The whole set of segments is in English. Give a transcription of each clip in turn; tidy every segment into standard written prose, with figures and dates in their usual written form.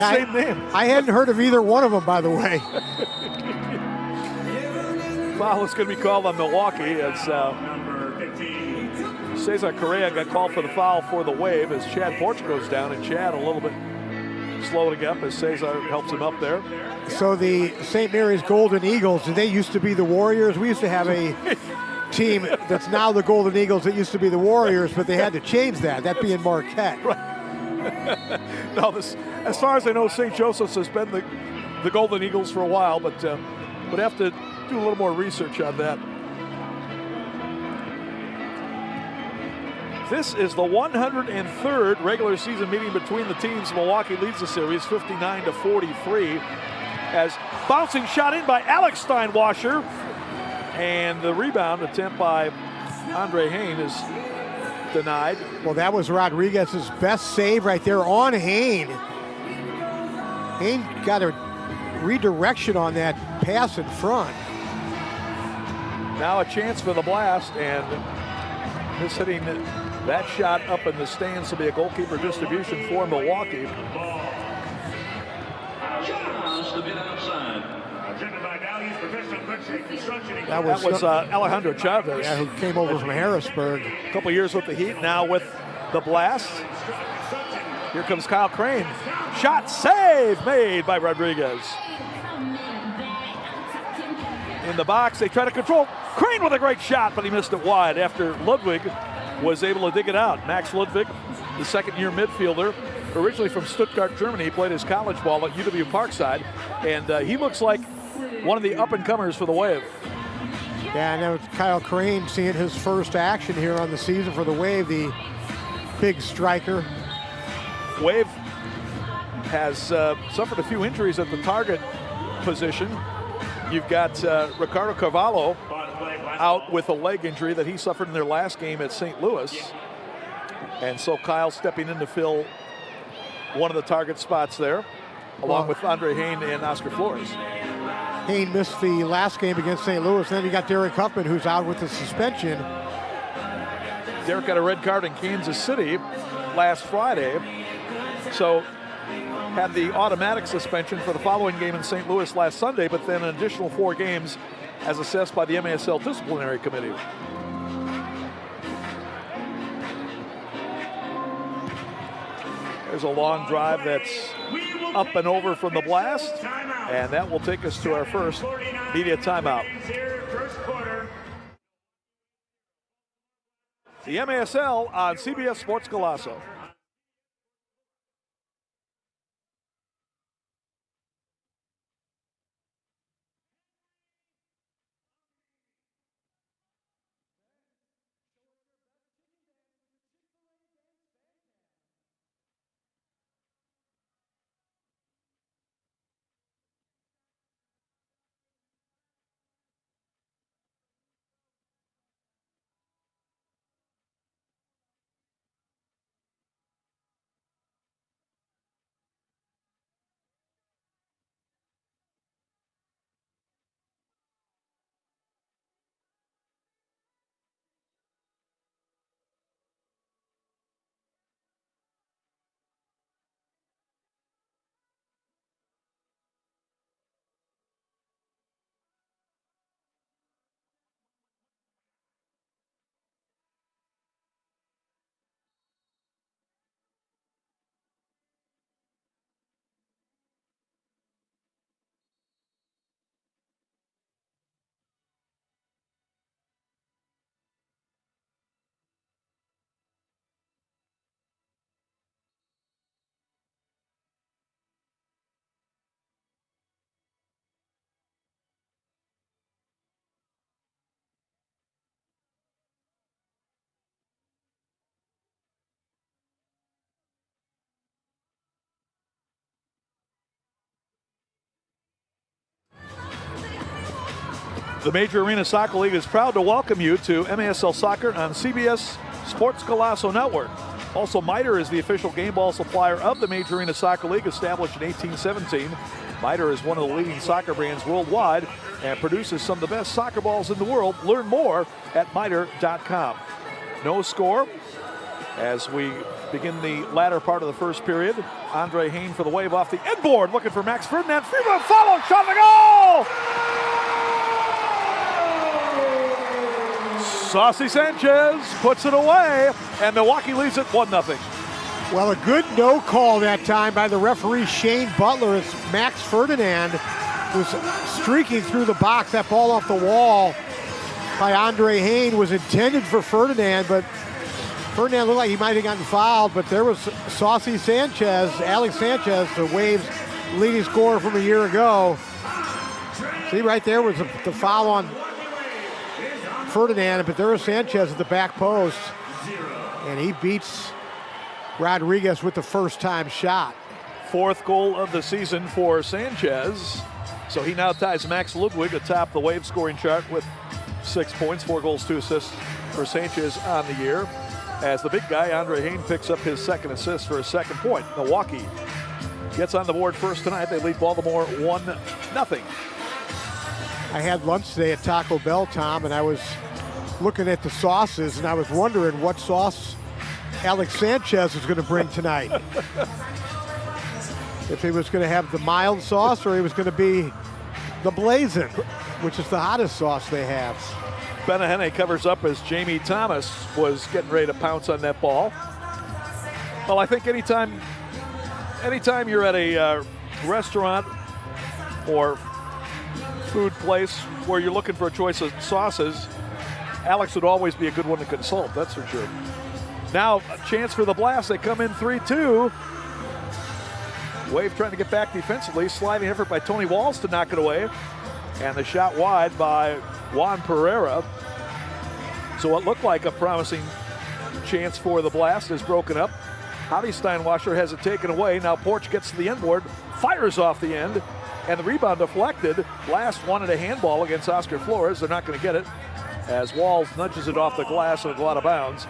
Same name. I hadn't heard of either one of them, by the way. Foul is going to be called on Milwaukee as Cesar Correa got called for the foul for the Wave as Chad Porch goes down, and Chad a little bit slow to get up as Cesar helps him up there. So the St. Mary's Golden Eagles, they used to be the Warriors. We used to have a team that's now the Golden Eagles that used to be the Warriors, but they had to change that being Marquette. Right. No, as far as I know, St. Joseph's has been the Golden Eagles for a while, but would have to do a little more research on that. This is the 103rd regular season meeting between the teams. Milwaukee leads the series 59-43 as bouncing shot in by Alex Steinwasser, and the rebound attempt by Andre Hayne is denied. Well, that was Rodriguez's best save right there on Hayne. Hayne got a redirection on that pass in front. Now a chance for the Blast, and this hitting that shot up in the stands to be a goalkeeper distribution for Milwaukee. That was Alejandro Chavez, who came over from Harrisburg. A couple years with the Heat, now with the Blast. Here comes Kyle Crane. Shot save made by Rodriguez. In the box, they try to control. Crane with a great shot, but he missed it wide after Ludwig was able to dig it out. Max Ludwig, the second-year midfielder, originally from Stuttgart, Germany. He played his college ball at UW Parkside, and he looks like one of the up-and-comers for the Wave. Yeah, and that was Kyle Crane seeing his first action here on the season for the Wave, the big striker. Wave has suffered a few injuries at the target position. You've got Ricardo Carvalho out with a leg injury that he suffered in their last game at St. Louis. And so Kyle stepping in to fill one of the target spots there, along with Andre Hayne and Oscar Flores. Hayne missed the last game against St. Louis. Then you got Derek Huffman, who's out with the suspension. Derek got a red card in Kansas City last Friday. So had the automatic suspension for the following game in St. Louis last Sunday, but then an additional 4 games as assessed by the MASL Disciplinary Committee. There's a long drive that's up and over from the Blast, and that will take us to our first media timeout. The MASL on CBS Sports Golazo. The Major Arena Soccer League is proud to welcome you to MASL Soccer on CBS Sports Golazo Network. Also, MITRE is the official game ball supplier of the Major Arena Soccer League, established in 1817. MITRE is one of the leading soccer brands worldwide and produces some of the best soccer balls in the world. Learn more at mitre.com. No score. As we begin the latter part of the first period, Andre Hain for the Wave off the inboard, looking for Max Ferdinand. Freeman follows, shot to goal! Saucy Sanchez puts it away, and Milwaukee leads it 1-0. Well, a good no call that time by the referee Shane Butler as Max Ferdinand was streaking through the box. That ball off the wall by Andre Hain was intended for Ferdinand, but Ferdinand looked like he might have gotten fouled, but there was Saucy Sanchez, Alex Sanchez, the Waves' leading scorer from a year ago. See, right there was the foul on Ferdinand, but there was Sanchez at the back post, and he beats Rodriguez with the first-time shot. Fourth goal of the season for Sanchez. So he now ties Max Ludwig atop the Wave scoring chart with 6 points, 4 goals, 2 assists for Sanchez on the year. As the big guy, Andre Hain, picks up his second assist for his second point. Milwaukee gets on the board first tonight. They lead Baltimore 1-0. I had lunch today at Taco Bell, Tom, and I was looking at the sauces, and I was wondering what sauce Alex Sanchez was going to bring tonight. If he was going to have the mild sauce or he was going to be the blazing, which is the hottest sauce they have. Benahene covers up as Jamie Thomas was getting ready to pounce on that ball. Well, I think anytime you're at a restaurant or food place where you're looking for a choice of sauces, Alex would always be a good one to consult, that's for sure. Now, a chance for the Blast. They come in 3-2. Wave trying to get back defensively. Sliding effort by Tony Walls to knock it away. And the shot wide by Juan Pereira. So what looked like a promising chance for the Blast is broken up. Javi Steinwasser has it taken away. Now Porch gets to the inboard, fires off the end, and the rebound deflected. Blast wanted a handball against Oscar Flores. They're not going to get it as Walls nudges it off the glass and it'll go out of bounds.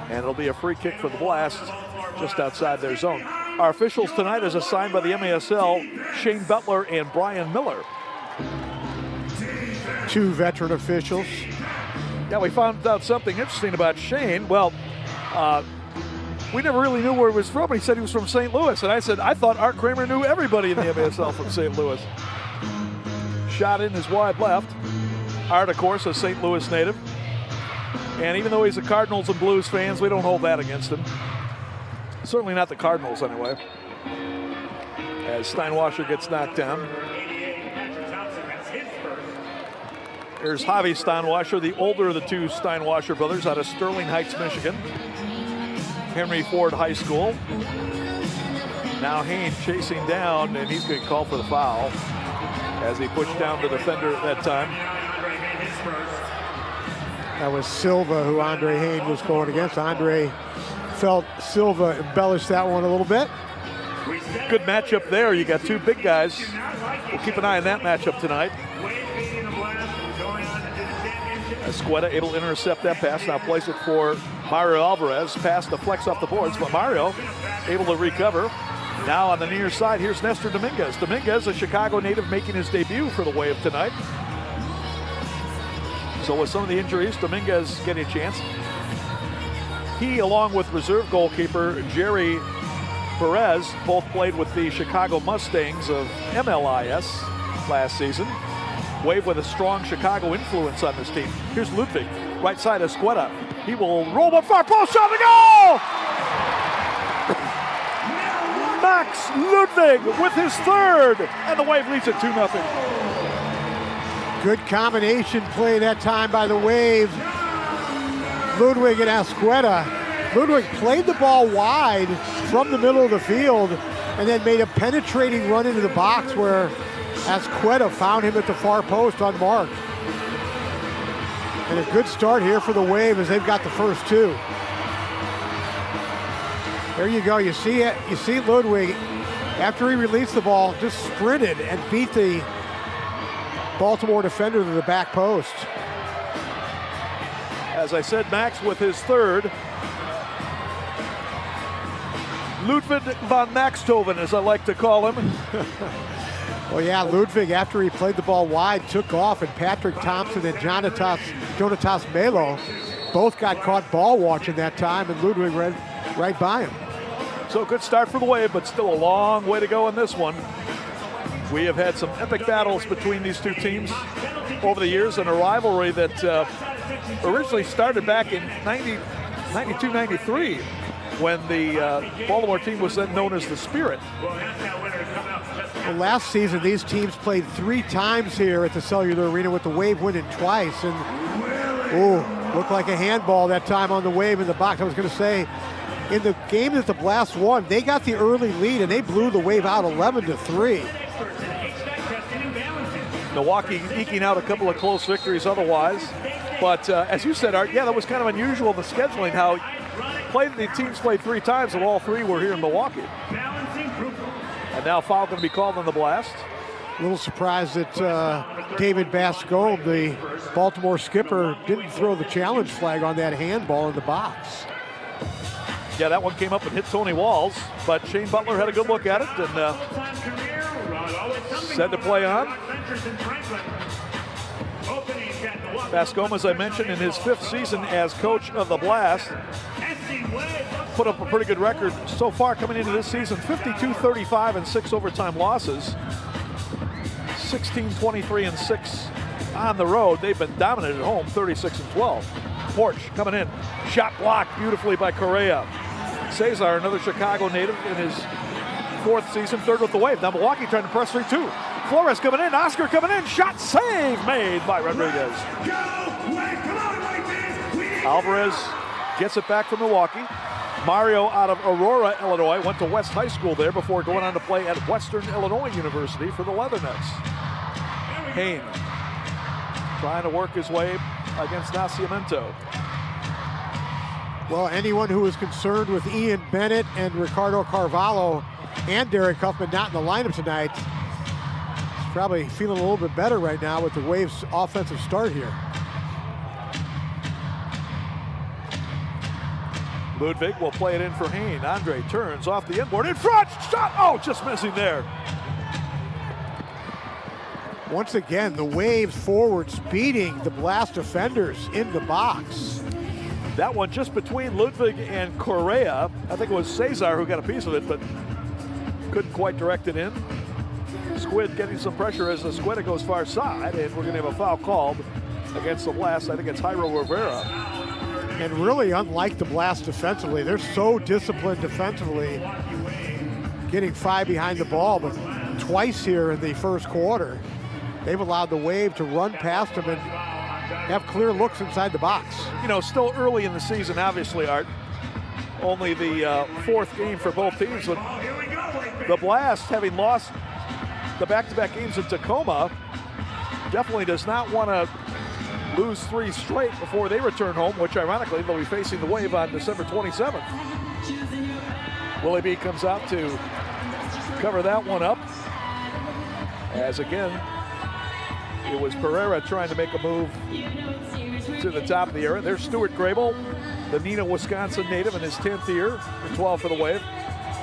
And it'll be a free kick for the Blast just outside their zone. Our officials tonight is assigned by the MASL, Shane Butler and Brian Miller. 2 veteran officials. Yeah, we found out something interesting about Shane. Well, we never really knew where he was from, but he said he was from St. Louis. And I said, I thought Art Kramer knew everybody in the MASL from St. Louis. Shot in his wide left. Art, of course, a St. Louis native. And even though he's a Cardinals and Blues fans, we don't hold that against him. Certainly not the Cardinals, anyway. As Steinwasser gets knocked down. There's Javi Steinwasser, the older of the 2 Steinwasser brothers out of Sterling Heights, Michigan. Henry Ford High School. Now Hain chasing down, and he's going to call for the foul as he pushed down the defender at that time. That was Silva who Andre Hain was going against. Andre felt Silva embellished that one a little bit. Good matchup there. You got 2 big guys. We'll keep an eye on that matchup tonight. Escueta able to intercept that pass. Now plays it for Mario Alvarez. Pass deflects off the boards, but Mario able to recover. Now on the near side, here's Nestor Dominguez. Dominguez, a Chicago native, making his debut for the Wave tonight. So with some of the injuries, Dominguez getting a chance. He, along with reserve goalkeeper Jerry Perez, both played with the Chicago Mustangs of MLIS last season. Wave with a strong Chicago influence on this team. Here's Ludwig, right side of Escueta. He will roll one far post, shot to goal! Max Ludwig with his 3rd, and the Wave leads it 2-0. Good combination play that time by the Wave. Ludwig and Escueta. Ludwig played the ball wide from the middle of the field and then made a penetrating run into the box where Escueta found him at the far post unmarked. And a good start here for the Wave as they've got the first 2. There you go. You see it. You see Ludwig, after he released the ball, just sprinted and beat the Baltimore defender to the back post. As I said, Max with his 3rd. Ludwig van Maxtoven, as I like to call him. Well, yeah, Ludwig, after he played the ball wide, took off, and Patrick Thompson and Jonatas Melo both got caught ball watching that time, and Ludwig right by him. So good start for the Wave, but still a long way to go in this one. We have had some epic battles between these two teams over the years, and a rivalry that originally started back in 92-93 when the Baltimore team was then known as the Spirit. Well, last season, these teams played 3 times here at the Cellular Arena with the Wave winning twice. And, looked like a handball that time on the Wave in the box. I was going to say, in the game that the Blast won, they got the early lead and they blew the Wave out 11-3. Milwaukee eking out a couple of close victories otherwise. But as you said, Art, yeah, that was kind of unusual in the scheduling, how the teams played 3 times and all 3 were here in Milwaukee. And now foul going to be called on the Blast. A little surprised that David Bascombe, the Baltimore skipper, didn't throw the challenge flag on that handball in the box. Yeah, that one came up and hit Tony Walls, but Shane Butler had a good look at it and said to play on. Bascombe, as I mentioned, in his 5th season as coach of the Blast, put up a pretty good record so far coming into this season. 52-35 and 6 overtime losses. 16-23-6 on the road. They've been dominant at home, 36-12. Porch coming in. Shot blocked beautifully by Correa. Cesar, another Chicago native in his 4th season, 3rd with the Wave. Now Milwaukee trying to press 3-2. Flores coming in. Oscar coming in. Shot save made by Rodriguez. Alvarez gets it back from Milwaukee. Mario out of Aurora, Illinois, went to West High School there before going on to play at Western Illinois University for the Leathernecks. Hayne trying to work his way against Nascimento. Well, anyone who is concerned with Ian Bennett and Ricardo Carvalho and Derek Huffman not in the lineup tonight is probably feeling a little bit better right now with the Waves' offensive start here. Ludwig will play it in for Hayne. Andre turns off the inboard in front. Shot! Oh, just missing there. Once again, the Waves forwards beating the Blast defenders in the box. That one just between Ludwig and Correa. I think it was Cesar who got a piece of it, but couldn't quite direct it in. Squid getting some pressure as the Squid goes far side, and we're going to have a foul called against the Blast. I think it's Jairo Rivera. And really, unlike the Blast defensively, they're so disciplined defensively, getting 5 behind the ball, but twice here in the first quarter, they've allowed the Wave to run past them and have clear looks inside the box. You know, still early in the season, obviously, Art. Only the 4th game for both teams. But the Blast, having lost the back-to-back games in Tacoma, definitely does not want to lose 3 straight before they return home, which ironically they'll be facing the Wave on December 27th. Willie B comes out to cover that one up. As again, it was Pereira trying to make a move to the top of the area. There's Stuart Grable, the Neenah, Wisconsin native in his 10th year, 12 for the Wave.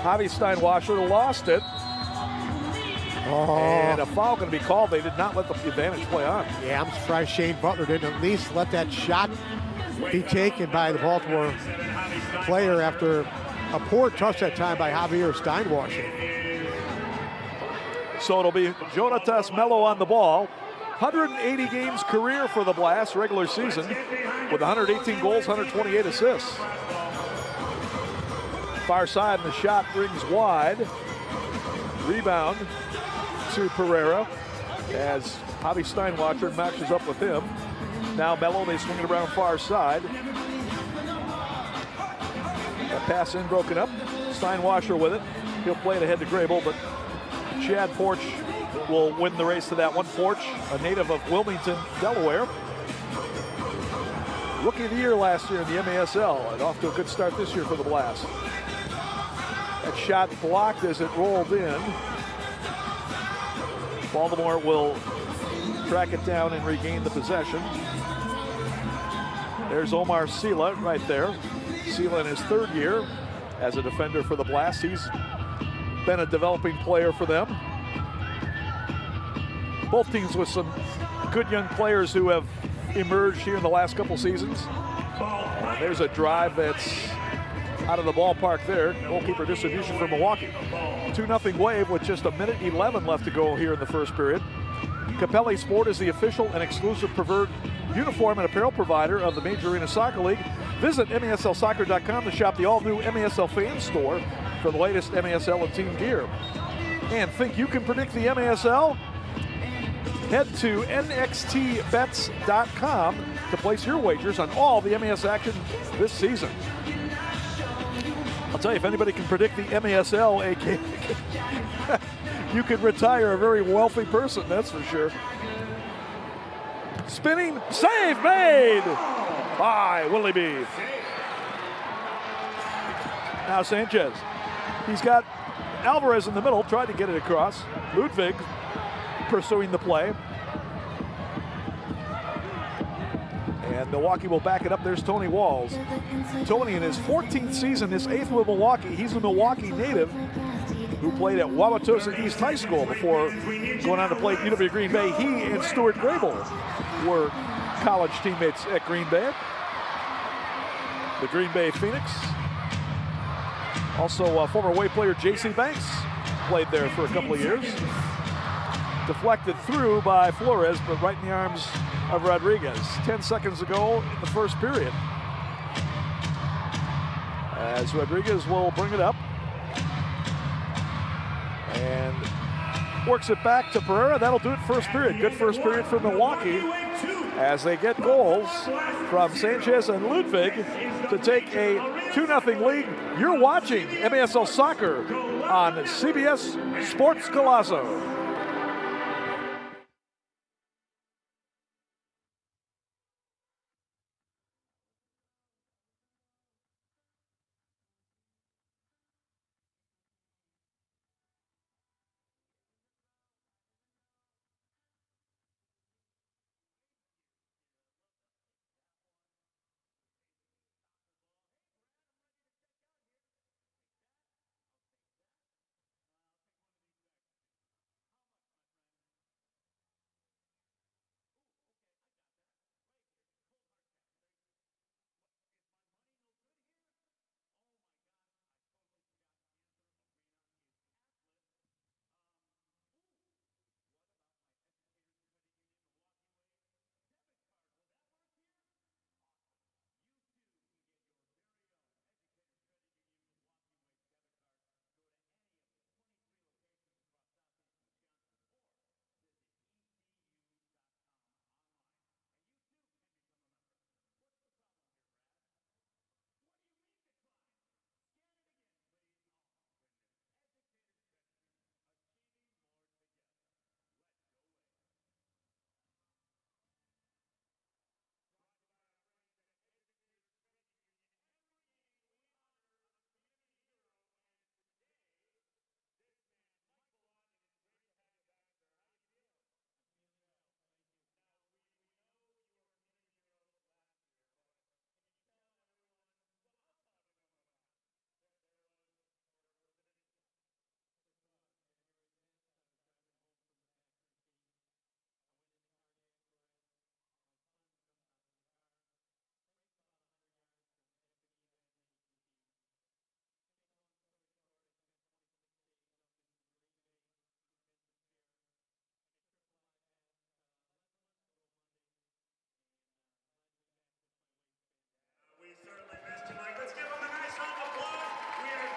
Javi Steinwasser lost it. And a foul going to be called. They did not let the advantage play on. Yeah, I'm surprised Shane Butler didn't at least let that shot be taken by the Baltimore player after a poor touch that time by Javier Steinwasser. So it'll be Jonatas Mello on the ball. 180 games career for the Blast, regular season, with 118 goals, 128 assists. Far side, and the shot rings wide. Rebound to Pereira as Javi Steinwasser matches up with him. Now Mello, they swing it around far side. That pass in broken up. Steinwasser with it. He'll play it ahead to Grable, but Chad Porch will win the race to that one. Porch, a native of Wilmington, Delaware. Rookie of the year last year in the MASL, and off to a good start this year for the Blast. That shot blocked as it rolled in. Baltimore will track it down and regain the possession. There's Omar Sila right there. Sila in his 3rd year as a defender for the Blast. He's been a developing player for them. Both teams with some good young players who have emerged here in the last couple seasons. There's a drive that's out of the ballpark there. Goalkeeper distribution for Milwaukee. 2-0 Wave with just 1:11 left to go here in the first period. Capelli Sport is the official and exclusive preferred uniform and apparel provider of the Major Arena Soccer League. Visit MASLsoccer.com to shop the all-new MASL fan store for the latest MASL and team gear. And think you can predict the MASL? Head to nxtbets.com to place your wagers on all the MAS action this season. I'll tell you, if anybody can predict the MASL, you could retire a very wealthy person, that's for sure. Spinning, save made by Willie B. Now Sanchez. He's got Alvarez in the middle, tried to get it across. Ludwig pursuing the play. And Milwaukee will back it up. There's Tony Walls. Tony in his 14th season, his 8th with Milwaukee. He's a Milwaukee native who played at Wauwatosa East High School before going on to play at UW Green Bay. He and Stuart Grable were college teammates at Green Bay. The Green Bay Phoenix. Also, former Wave player J.C. Banks played there for a couple of years. Deflected through by Flores, but right in the arms of Rodriguez. 10 seconds ago in the first period. As Rodriguez will bring it up. And works it back to Pereira. That'll do it first period. Good first period for Milwaukee as they get goals from Sanchez and Ludwig to take a 2-0 lead. You're watching MASL Soccer on CBS Sports Golazo.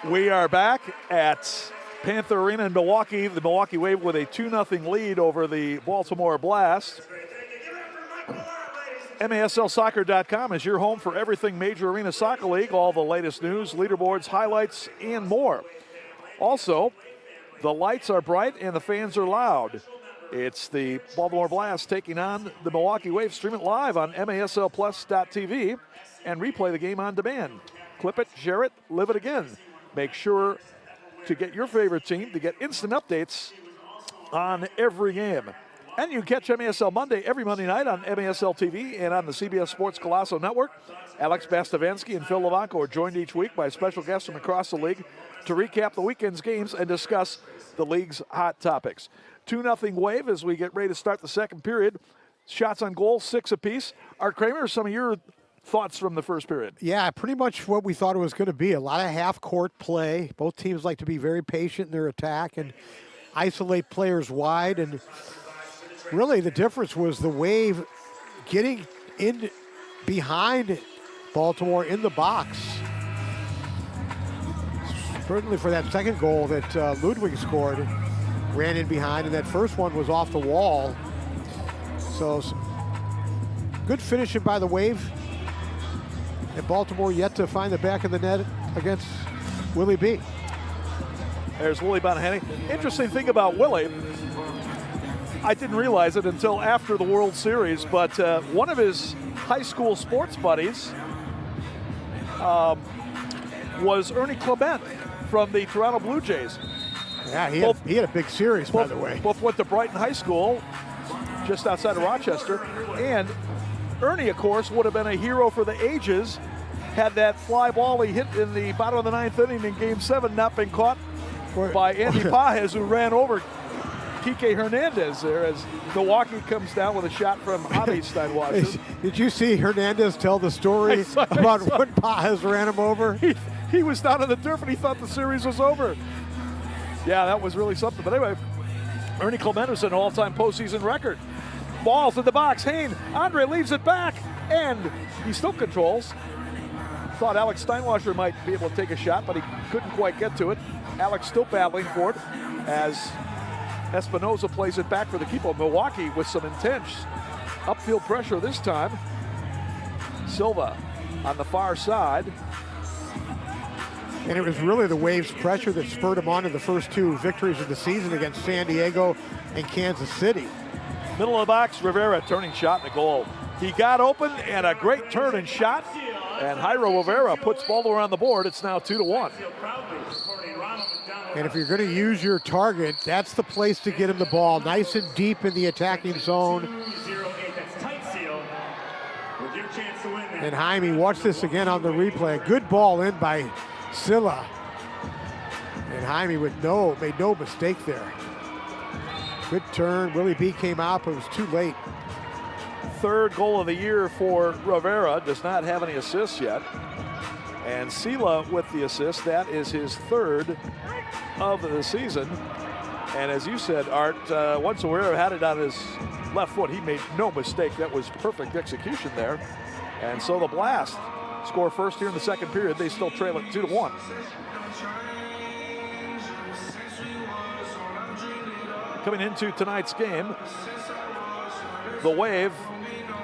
We are back at Panther Arena in Milwaukee. The Milwaukee Wave with a 2-0 lead over the Baltimore Blast. MASLsoccer.com is your home for everything Major Arena Soccer League, all the latest news, leaderboards, highlights, and more. Also, the lights are bright and the fans are loud. It's the Baltimore Blast taking on the Milwaukee Wave. Stream it live on MASLplus.tv and replay the game on demand. Clip it, share it, live it again. Make sure to get your favorite team to get instant updates on every game. And you can catch MASL Monday every Monday night on MASL TV and on the CBS Sports Golazo Network. Alex Bastavansky and Phil Levanko are joined each week by special guests from across the league to recap the weekend's games and discuss the league's hot topics. 2-0 Wave as we get ready to start the second period. Shots on goal, 6 apiece. Art Kramer, some of your thoughts from the first period? Yeah, pretty much what we thought it was going to be. A lot of half-court play. Both teams like to be very patient in their attack and isolate players wide. And really the difference was the Wave getting in behind Baltimore in the box. Certainly for that second goal that Ludwig scored, ran in behind, and that first one was off the wall. So good finishing by the Wave. And Baltimore yet to find the back of the net against Willie B. There's Willie Bonahany. Interesting thing about Willie, I didn't realize it until after the World Series, but one of his high school sports buddies was Ernie Clement from the Toronto Blue Jays. Yeah, he had a big series, by the way. Both went to Brighton High School, just outside of Rochester. And Ernie, of course, would have been a hero for the ages had that fly ball he hit in the bottom of the ninth inning in Game 7 not been caught by Andy Pajes, who ran over Kike Hernandez there as Milwaukee comes down with a shot from Javi Steinwasser. Did you see Hernandez tell the story about when Pajes ran him over? He was down in the turf and he thought the series was over. Yeah, that was really something. But anyway, Ernie Clement is an all-time postseason record. Balls in the box. Hain, Andre leaves it back, and he still controls. Thought Alex Steinwasser might be able to take a shot, but he couldn't quite get to it. Alex still battling for it as Espinoza plays it back for the keeper. Milwaukee with some intense upfield pressure this time. Silva on the far side. And it was really the Waves' pressure that spurred him on to the first two victories of the season against San Diego and Kansas City. Middle of the box, Rivera turning shot in the goal. He got open and a great turn and shot. And Jairo Rivera puts Baltimore on the board. It's now 2-1. And if you're going to use your target, that's the place to get him the ball. Nice and deep in the attacking zone. And Jaime, watch this again on the replay. A good ball in by Silla. And Jaime made no mistake there. Good turn. Willie B came out, but it was too late. Third goal of the year for Rivera. Does not have any assists yet. And Silla with the assist. That is his third of the season. And as you said, Art, once Rivera had it on his left foot, he made no mistake. That was perfect execution there. And so the Blast score first here in the second period. They still trail it 2-1. Coming into tonight's game, the Wave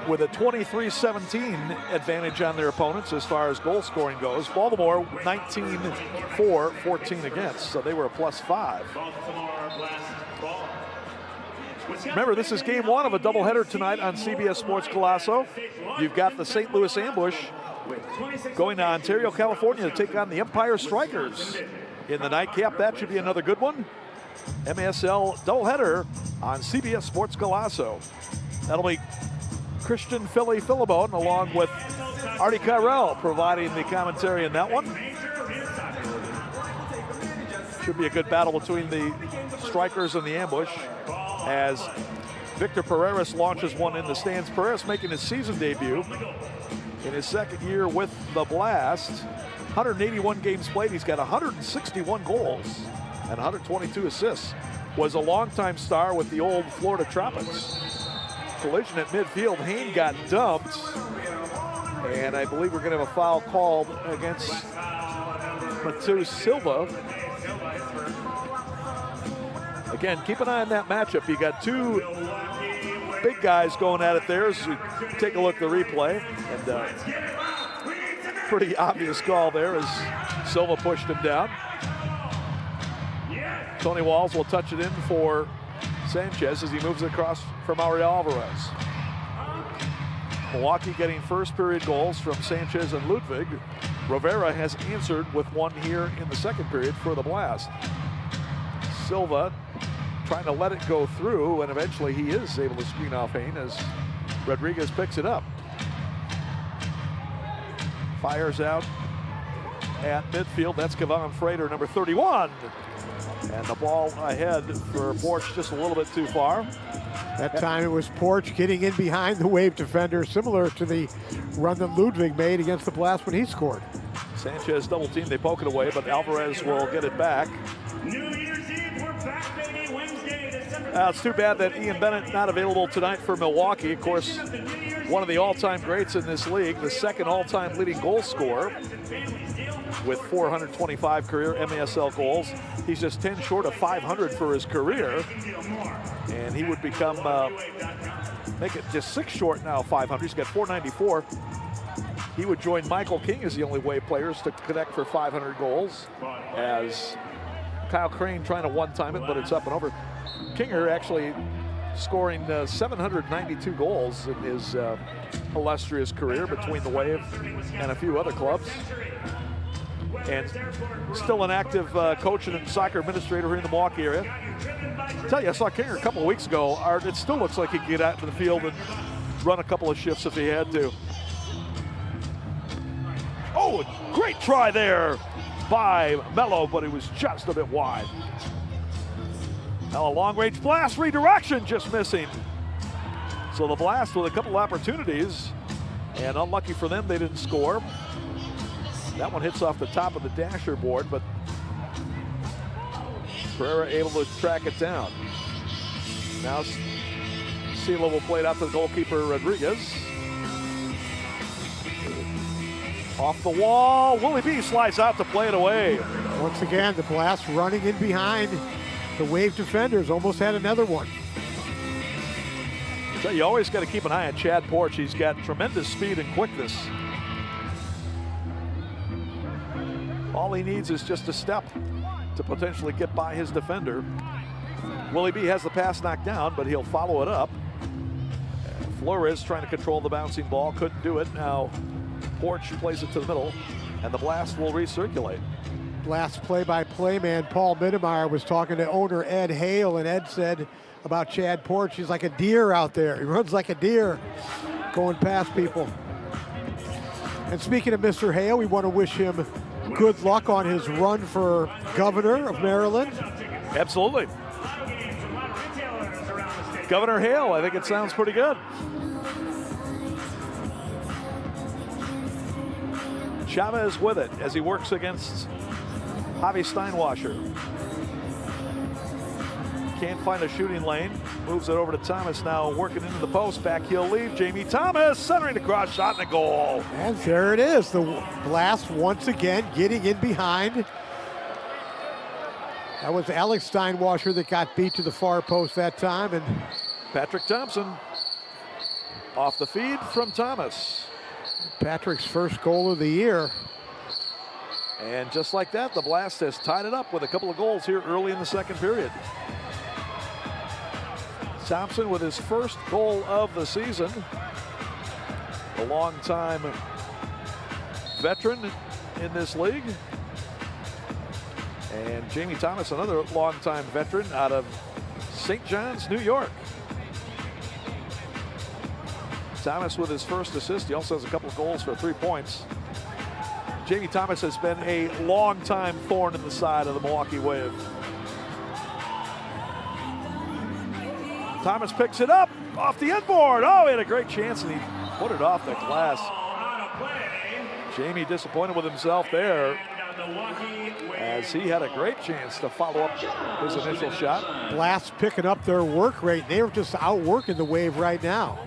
with a 23-17 advantage on their opponents as far as goal scoring goes. Baltimore 19-4, 14 against, so they were a +5. Remember, this is game one of a doubleheader tonight on CBS Sports Colosso. You've got the St. Louis Ambush going to Ontario, California to take on the Empire Strikers in the nightcap. That should be another good one. MASL doubleheader on CBS Sports Colosso. That'll be Christian Philly Philibone along with Artie Kyrell providing the commentary in that one. Should be a good battle between the Strikers and the Ambush as Victor Pereira launches one in the stands. Pereira making his season debut in his second year with the Blast. 181 games played. He's got 161 goals and 122 assists. Was a longtime star with the old Florida Tropics. Collision at midfield. Hain got dumped. And I believe we're going to have a foul called against Matheus Silva. Again, keep an eye on that matchup. You got two big guys going at it there as you take a look at the replay. And pretty obvious call there as Silva pushed him down. Tony Walls will touch it in for Sanchez as he moves across from Ariel Alvarez. Milwaukee getting first period goals from Sanchez and Ludwig. Rivera has answered with one here in the second period for the Blast. Silva trying to let it go through, and eventually he is able to screen off Hain as Rodriguez picks it up. Fires out at midfield. That's Kevon Frater, number 31. And the ball ahead for Porch just a little bit too far. That time it was Porch getting in behind the Wave defender, similar to the run that Ludwig made against the Blast when he scored. Sanchez double team, they poke it away, but Alvarez will get it back. It's too bad that Ian Bennett not available tonight for Milwaukee. Of course, one of the all-time greats in this league, the second all-time leading goal scorer with 425 career MASL goals. He's just 10 short of 500 for his career, and he would become, make it just 6 short now, 500. He's got 494. He would join Michael King as the only Wave players to connect for 500 goals, as Kyle Crane trying to one-time it, but it's up and over. Kinger actually scoring 792 goals in his illustrious career between the Wave and a few other clubs. And still an active coach and soccer administrator here in the Milwaukee area. I tell you, I saw Kinger a couple of weeks ago. It still looks like he could get out into the field and run a couple of shifts if he had to. Oh, a great try there by Mello, but he was just a bit wide. Now a long-range blast, redirection, just missing. So the Blast with a couple opportunities, and unlucky for them, they didn't score. That one hits off the top of the dasher board, but Pereira able to track it down. Now Sila will play it out to the goalkeeper, Rodriguez. Off the wall, Willie B slides out to play it away. Once again, the Blast running in behind the Wave defenders. Almost had another one. So you always got to keep an eye on Chad Porch. He's got tremendous speed and quickness. All he needs is just a step to potentially get by his defender. Willie B has the pass knocked down, but he'll follow it up. Flores trying to control the bouncing ball, couldn't do it. Now Porch plays it to the middle, and the Blast will recirculate. Blast play-by-play man Paul Mittermeier was talking to owner Ed Hale, and Ed said about Chad Porch, he's like a deer out there. He runs like a deer going past people. And speaking of Mr. Hale, we want to wish him good luck on his run for governor of Maryland. Absolutely. Governor Hale, I think it sounds pretty good. Chavez with it as he works against Javi Steinwasser. Can't find a shooting lane. Moves it over to Thomas now, working into the post. Back heel lead. Jamie Thomas centering the cross shot and a goal. And there it is. The Blast once again getting in behind. That was Alex Steinwasser that got beat to the far post that time. And Patrick Thompson off the feed from Thomas. Patrick's first goal of the year. And just like that, the Blast has tied it up with a couple of goals here early in the second period. Thompson with his first goal of the season. A long-time veteran in this league. And Jamie Thomas, another long-time veteran out of St. John's, New York. Thomas with his first assist. He also has a couple of goals for 3 points. Jamie Thomas has been a long-time thorn in the side of the Milwaukee Wave. Thomas picks it up off the end board. Oh, he had a great chance and he put it off the glass. Jamie disappointed with himself there, as he had a great chance to follow up his initial shot. Blast picking up their work rate. They were just outworking the Wave right now.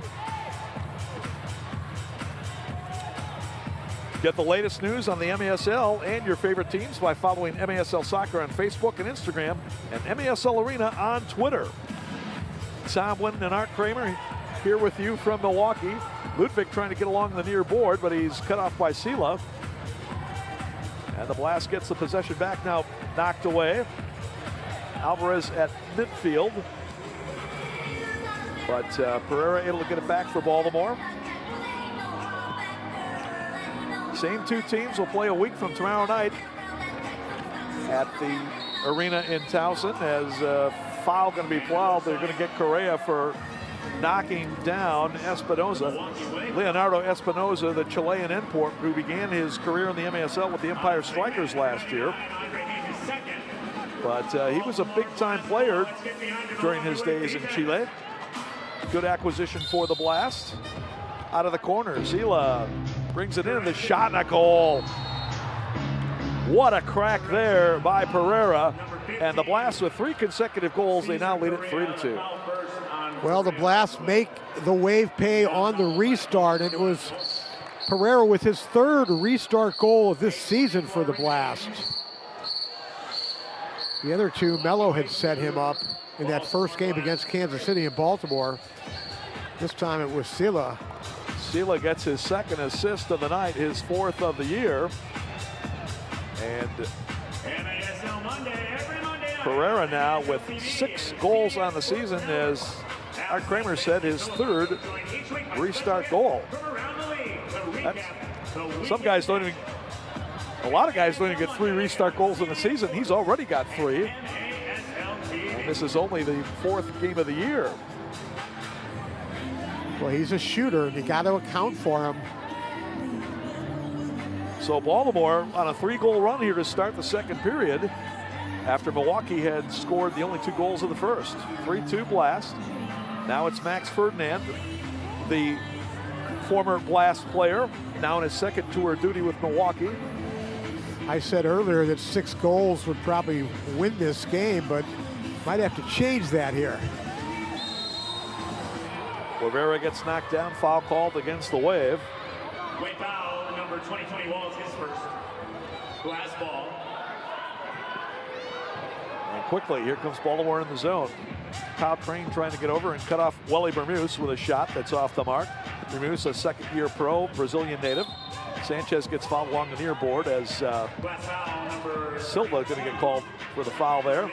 Get the latest news on the MASL and your favorite teams by following MASL Soccer on Facebook and Instagram, and MASL Arena on Twitter. Tom Winton and Art Kramer here with you from Milwaukee. Ludwig trying to get along the near board, but he's cut off by Sila. And the Blast gets the possession back, now knocked away. Alvarez at midfield. But Pereira able to get it back for Baltimore. Same two teams will play a week from tomorrow night at the arena in Towson, as foul going to be plowed. They're going to get Correa for knocking down Espinoza. Leonardo Espinoza, the Chilean import who began his career in the MASL with the Empire Strikers last year. But he was a big-time player during his days in Chile. Good acquisition for the Blast. Out of the corner, Zila brings it in, the shot and a goal. What a crack there by Pereira. And the Blast with 3 consecutive goals, they now lead it 3-2. Well, the Blast make the Wave pay on the restart, and it was Pereira with his 3rd restart goal of this season for the Blast. The other 2, Melo had set him up in that first game against Kansas City and Baltimore. This time it was Sila. Sila gets his 2nd assist of the night, his 4th of the year. And Pereira now with 6 goals on the season, as Art Kramer said, his 3rd restart goal. Some guys don't even, a lot of guys don't even get 3 restart goals in the season. He's already got 3. And this is only the 4th game of the year. Well, he's a shooter, and you got to account for him. So Baltimore on a 3-goal run here to start the 2nd period, after Milwaukee had scored the only 2 goals of the first. 3-2 Blast. Now it's Max Ferdinand, the former Blast player, now in his 2nd tour of duty with Milwaukee. I said earlier that 6 goals would probably win this game, but might have to change that here. Rivera gets knocked down, foul called against the Wave. Wave foul, number 2020 Wall is his first. Blast ball. And quickly, here comes Baltimore in the zone. Kyle Crane trying to get over and cut off Welly Bermuse with a shot that's off the mark. Bermuse, a 2nd-year pro, Brazilian native. Sanchez gets fouled along the near board as Silva going to get called for the foul there.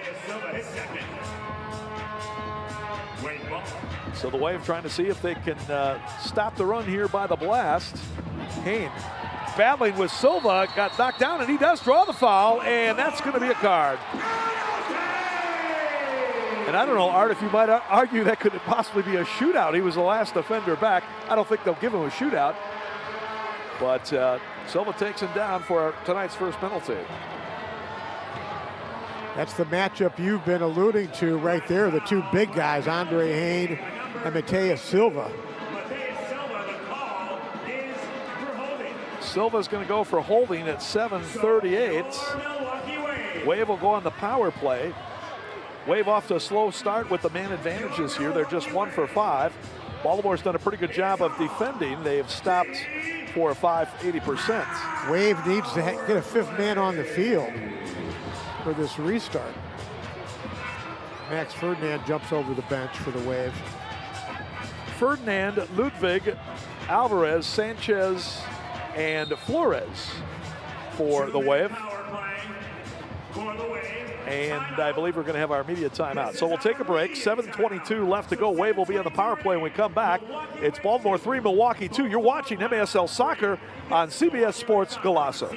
So the Wave trying to see if they can stop the run here by the Blast. Hayne battling with Silva, got knocked down, and he does draw the foul, and that's going to be a card. And I don't know, Art, if you might argue that could possibly be a shootout. He was the last offender back. I don't think they'll give him a shootout. But Silva takes him down for tonight's first penalty. That's the matchup you've been alluding to right there, the 2 big guys, Andre Hayne and Mateus Silva. Silva's going to go for holding at 7:38. Wave will go on the power play. Wave off to a slow start with the man advantage this year. They're just 1 for 5. Baltimore's done a pretty good job of defending. They have stopped 4 or 5, 80%. Wave needs to get a 5th man on the field for this restart. Max Ferdinand jumps over the bench for the Wave. Ferdinand, Ludwig, Alvarez, Sanchez, and Flores for the Wave. And I believe we're going to have our media timeout. So we'll take a break. 7:22 left to go. Wave will be on the power play when we come back. It's Baltimore 3, Milwaukee 2. You're watching MASL Soccer on CBS Sports Golazo.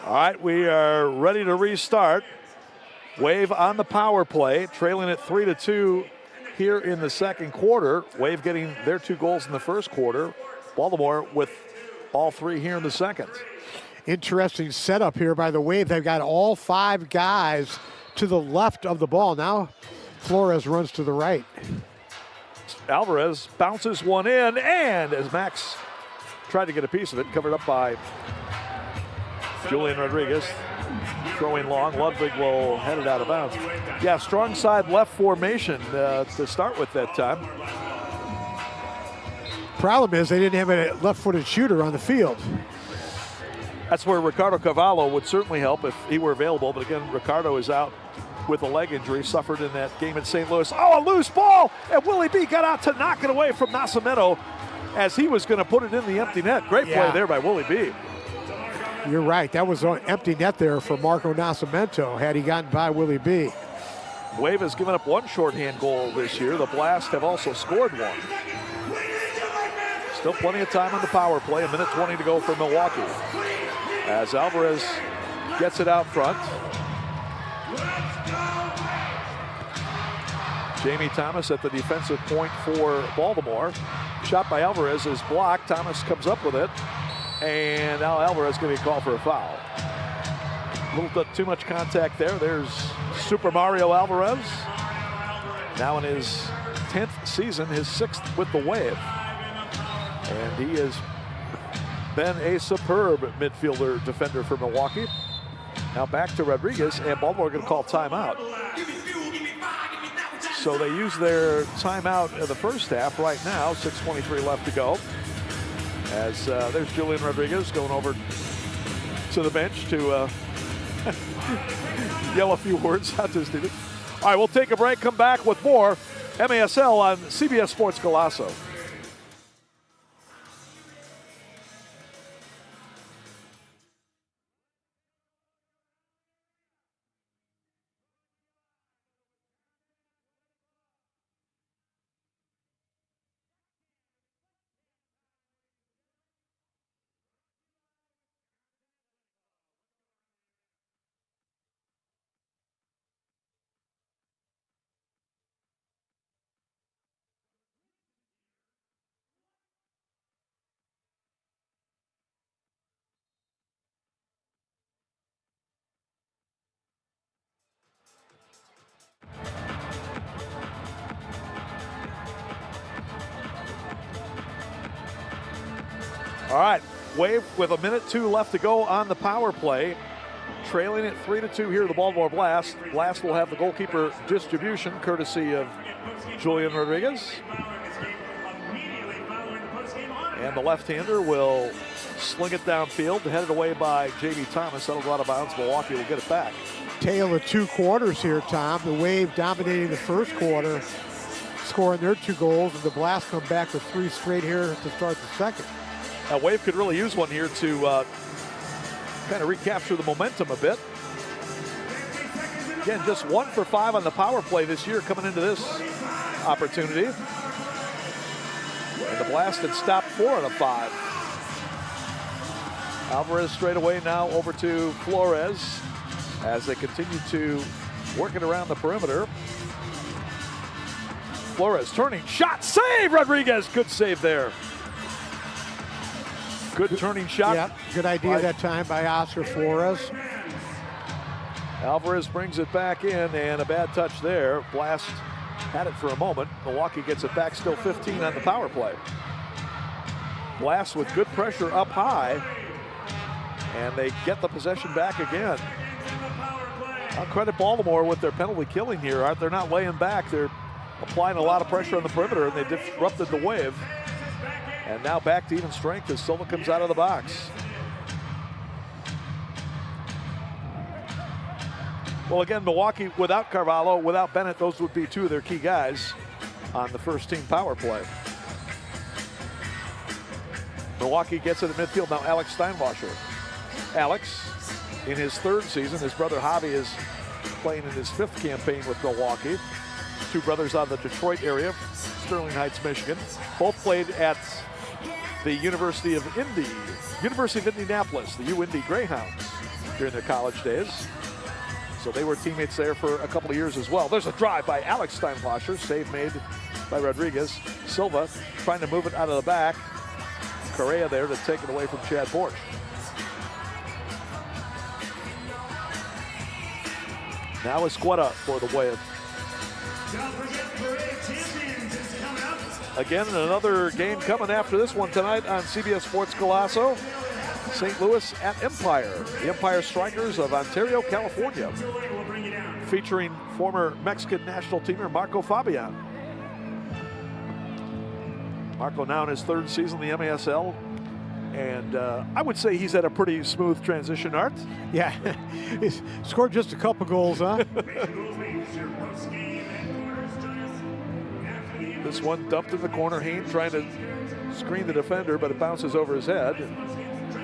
All right, we are ready to restart. Wave on the power play, trailing it 3-2 here in the second quarter. Wave getting their 2 goals in the first quarter. Baltimore with all 3 here in the second. Interesting setup here by the Wave. They've got all 5 guys to the left of the ball. Now Flores runs to the right. Alvarez bounces one in, and as Max tried to get a piece of it, covered up by Julian Rodriguez. Throwing long, Ludwig will head it out of bounds. Yeah, strong side left formation to start with that time. Problem is they didn't have a left-footed shooter on the field. That's where Ricardo Cavallo would certainly help if he were available. But again, Ricardo is out with a leg injury, suffered in that game in St. Louis. Oh, a loose ball! And Willie B got out to knock it away from Nascimento as he was going to put it in the empty net. Great play there by Willie B. You're right. That was an empty net there for Marco Nascimento had he gotten by Willie B. Wave has given up 1 shorthand goal this year. The Blast have also scored 1. Still plenty of time on the power play. 1:20 to go for Milwaukee. As Alvarez gets it out front. Jamie Thomas at the defensive point for Baltimore. Shot by Alvarez is blocked. Thomas comes up with it. And now Alvarez going to be called for a foul. A little bit too much contact there. There's Super Mario Alvarez. Now in his 10th season, his 6th with the Wave. And he has been a superb midfielder defender for Milwaukee. Now back to Rodriguez, and Baltimore going to call timeout. So they use their timeout in the first half right now. 6:23 left to go. As there's Julian Rodriguez going over to the bench to yell a few words out to Steven. All right, we'll take a break, come back with more MASL on CBS Sports Golasso. All right, Wave with 1:02 left to go on the power play. Trailing it 3-2 here, the Baltimore Blast. Blast will have the goalkeeper distribution courtesy of Julian Rodriguez. And the left-hander will sling it downfield, headed away by Jamie Thomas. That'll go out of bounds. Milwaukee will get it back. Tale of 2 quarters here, Tom. The Wave dominating the first quarter, scoring their 2 goals, and the Blast come back with 3 straight here to start the second. Now, Wave could really use one here to kind of recapture the momentum a bit. Again, just 1 for 5 on the power play this year coming into this opportunity. And the Blast had stopped 4 out of 5. Alvarez straight away now over to Flores as they continue to work it around the perimeter. Flores turning, shot, save, Rodriguez, good save there. Good turning shot. Yeah, good idea that time by Oscar Flores. Alvarez brings it back in, and a bad touch there. Blast had it for a moment. Milwaukee gets it back, still 15 on the power play. Blast with good pressure up high, and they get the possession back again. I'll credit Baltimore with their penalty killing here. They're not laying back. They're applying a lot of pressure on the perimeter, and they disrupted the Wave. And now back to even strength as Silva comes out of the box. Well, again, Milwaukee without Carvalho, without Bennett, those would be 2 of their key guys on the first team power play. Milwaukee gets it in midfield now. Alex Steinwasser. Alex, in his 3rd season, his brother Javi is playing in his 5th campaign with Milwaukee. 2 brothers out of the Detroit area, Sterling Heights, Michigan. Both played at the University of Indianapolis, the U-Indy Greyhounds. during their college days. So they were teammates there for a couple of years as well. There's a drive by Alex Steinwasser, save made by Rodriguez. Silva trying to move it out of the back. Correa there to take it away from Chad Borch. Now Escueta for the wave. Again, another game coming after this one tonight on CBS Sports Golasso. St. Louis at Empire. The Empire Strikers of Ontario, California. Featuring former Mexican national teamer Marco Fabian. Marco now in his 3rd season in the MASL. And I would say he's had a pretty smooth transition, Art. Yeah, he's scored just a couple goals, huh? This one dumped in the corner. Haynes trying to screen the defender, but it bounces over his head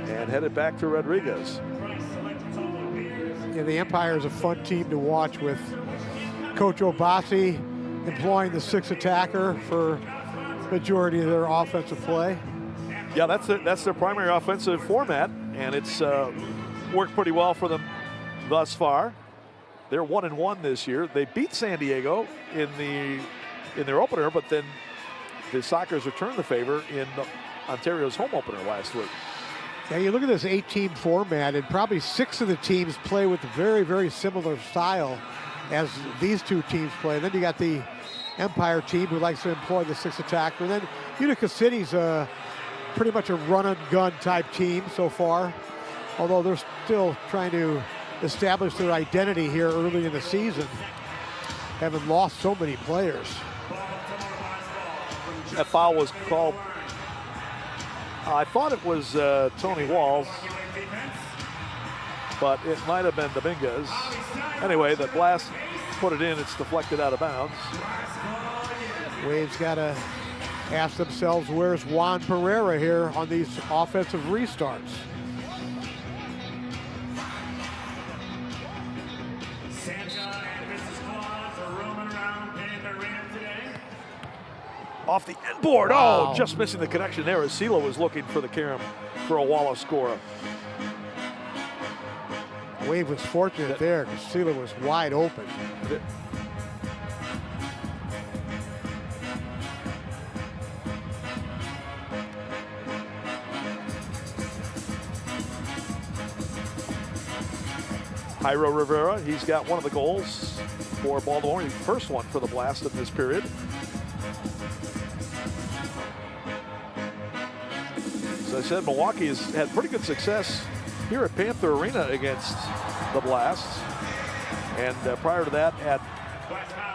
and headed back to Rodriguez. Yeah, the Empire is a fun team to watch with Coach Obasi employing the 6th attacker for majority of their offensive play. Yeah, that's their primary offensive format, and it's worked pretty well for them thus far. They're 1-1 this year. They beat San Diego in their opener, but then the Sockers returned the favor in Ontario's home opener last week. Yeah, you look at this 8-team format, and probably 6 of the teams play with a very, very similar style as these 2 teams play. And then you got the Empire team who likes to employ the 6th attacker. And then Utica City's pretty much a run-and-gun type team so far, although they're still trying to establish their identity here early in the season, having lost so many players. That foul was called. I thought it was Tony Walls, but it might have been Dominguez. Anyway, the blast put it in. It's deflected out of bounds. Wave's got to ask themselves, where's Juan Pereira here on these offensive restarts? Off the end board. Wow. Oh, just missing the connection there as Sela was looking for the carom for a Wallace score. Wave was fortunate there because Sela was wide open. Jairo Rivera, he's got one of the goals for Baltimore. His first one for the Blast in this period. As I said, Milwaukee has had pretty good success here at Panther Arena against the Blast. And prior to that at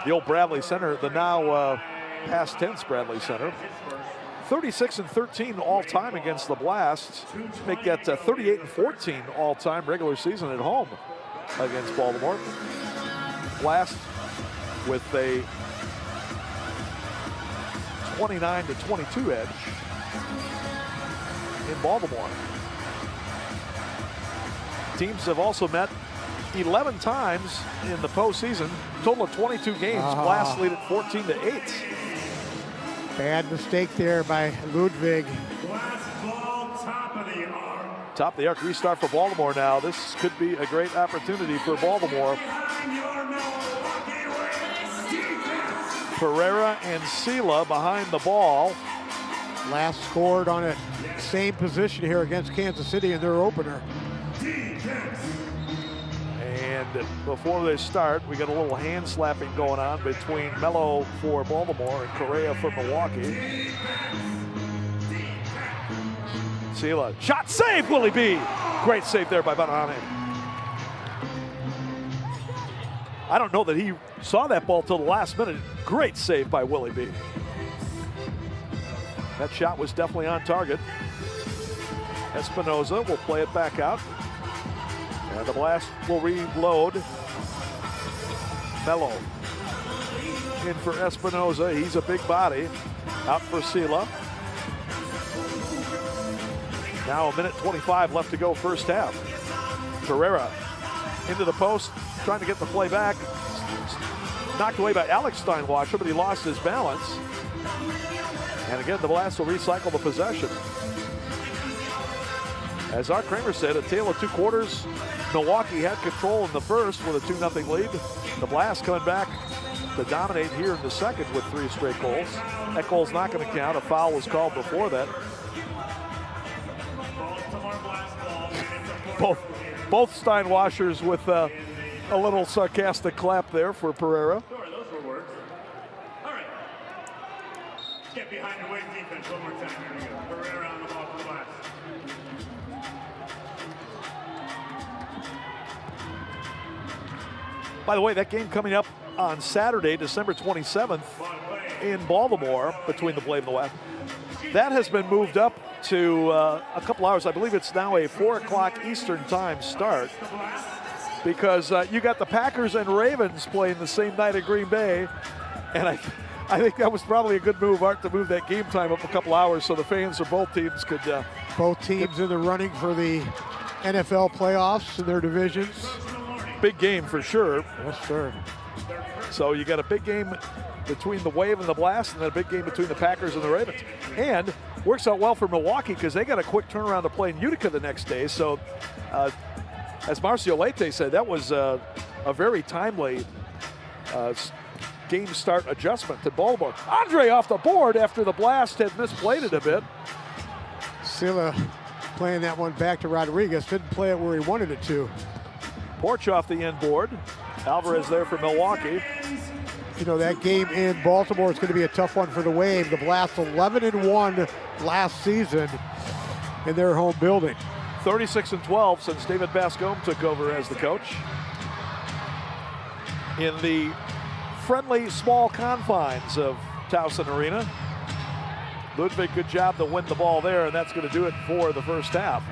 the old Bradley Center, the now past tense Bradley Center. 36-13 all-time against the Blast. Make that 38-14 all-time regular season at home against Baltimore. Blast with a 29-22 edge in Baltimore. Teams have also met 11 times in the postseason, total of 22 games. Blast lead at 14-8. Bad mistake there by Ludwig. Top of the arc restart for Baltimore now. This could be a great opportunity for Baltimore. Pereira and Sela behind the ball. Last scored on a same position here against Kansas City in their opener. And before they start, we got a little hand slapping going on between Mello for Baltimore and Correa for Milwaukee. Sela, shot save, Willie B. Great save there by Banane. I don't know that he saw that ball till the last minute. Great save by Willie B. That shot was definitely on target. Espinoza will play it back out. And the Blast will reload. Mello in for Espinoza. He's a big body. Out for Sela. Now 1:25 left to go first half. Pereira into the post, trying to get the play back. Knocked away by Alex Steinwasser, but he lost his balance. And again, the Blast will recycle the possession. As Art Kramer said, a tale of two quarters. Milwaukee had control in the first with a 2-0 lead. The Blast coming back to dominate here in the second with 3 straight goals. That goal's not going to count. A foul was called before that. Both Steinwashers with a little sarcastic clap there for Pereira. Sure, those were words. All right. Get behind the weight defense one more time. Here we go. Pereira on the ball for the Blast. By the way, that game coming up on Saturday, December 27th in Baltimore between the Blade and the West. That has been moved up to a couple hours. I believe it's now a 4 o'clock Eastern time start because you got the Packers and Ravens playing the same night at Green Bay. And I think that was probably a good move, Art, to move that game time up a couple hours so the fans of both teams could. Both teams in the running for the NFL playoffs in their divisions. Big game for sure. Yes, sir. So you got a big game between the Wave and the Blast, and then a big game between the Packers and the Ravens. And works out well for Milwaukee because they got a quick turnaround to play in Utica the next day. So as Marcio Leite said, that was a very timely game start adjustment to Baltimore. Andre off the board after the Blast had misplayed it a bit. Silla playing that one back to Rodriguez. Didn't play it where he wanted it to. Porch off the end board. Alvarez there for Milwaukee. You know, that game in Baltimore is going to be a tough one for the Wave. The Blast 11-1 last season in their home building. 36-12 since David Bascombe took over as the coach. In the friendly small confines of Towson Arena. Ludwig, good job to win the ball there, and that's going to do it for the first half.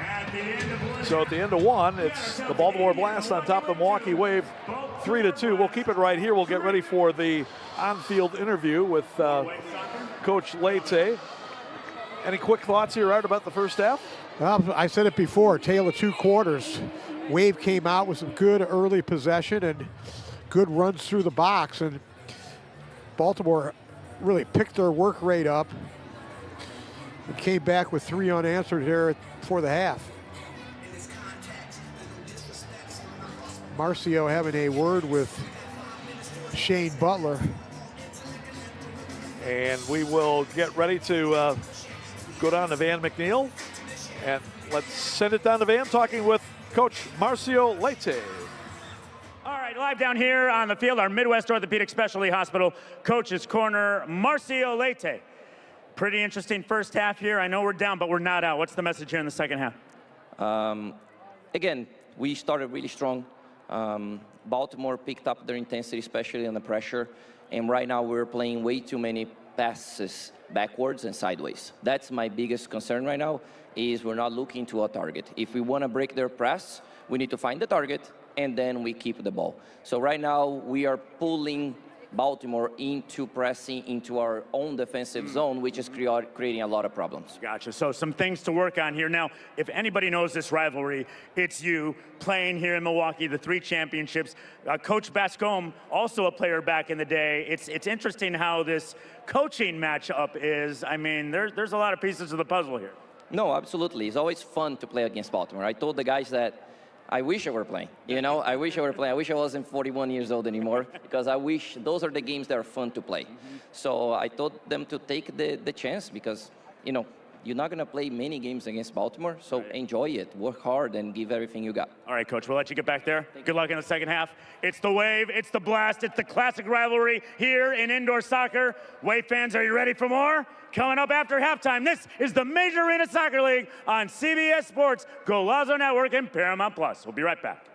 So at the end of one, it's the Baltimore Blast on top of the Milwaukee Wave, 3-2. We'll keep it right here. We'll get ready for the on-field interview with Coach Leite. Any quick thoughts here, Art, about the first half? I said it before, tale of 2 quarters. Wave came out with some good early possession and good runs through the box, and Baltimore really picked their work rate up and came back with 3 unanswered here before the half. Marcio having a word with Shane Butler. And we will get ready to go down to Van McNeil. And let's send it down to Van, talking with Coach Marcio Leite. All right, live down here on the field, our Midwest Orthopedic Specialty Hospital, Coach's Corner, Marcio Leite. Pretty interesting first half here. I know we're down, but we're not out. What's the message here in the second half? Again, we started really strong. Baltimore picked up their intensity, especially under pressure. And right now we're playing way too many passes backwards and sideways. That's my biggest concern right now, is we're not looking to a target. If we want to break their press, we need to find the target, and then we keep the ball. So right now we are pulling Baltimore into pressing into our own defensive zone, which is creating a lot of problems. Gotcha. So some things to work on here. Now, if anybody knows this rivalry, it's you playing here in Milwaukee, the 3 championships. Coach Bascombe, also a player back in the day. It's interesting how this coaching matchup is. I mean, there's a lot of pieces of the puzzle here. No, absolutely. It's always fun to play against Baltimore. I told the guys that I wish I were playing, you know, I wish I were playing. I wish I wasn't 41 years old anymore, because I wish those are the games that are fun to play. So I told them to take the chance, because, you know, you're not going to play many games against Baltimore, so enjoy it, work hard, and give everything you got. All right, Coach, we'll let you get back there. Good luck in the second half. It's the Wave, it's the Blast, it's the classic rivalry here in indoor soccer. Wave fans, are you ready for more? Coming up after halftime, this is the Major Arena Soccer League on CBS Sports, Golazo Network, and Paramount Plus. We'll be right back.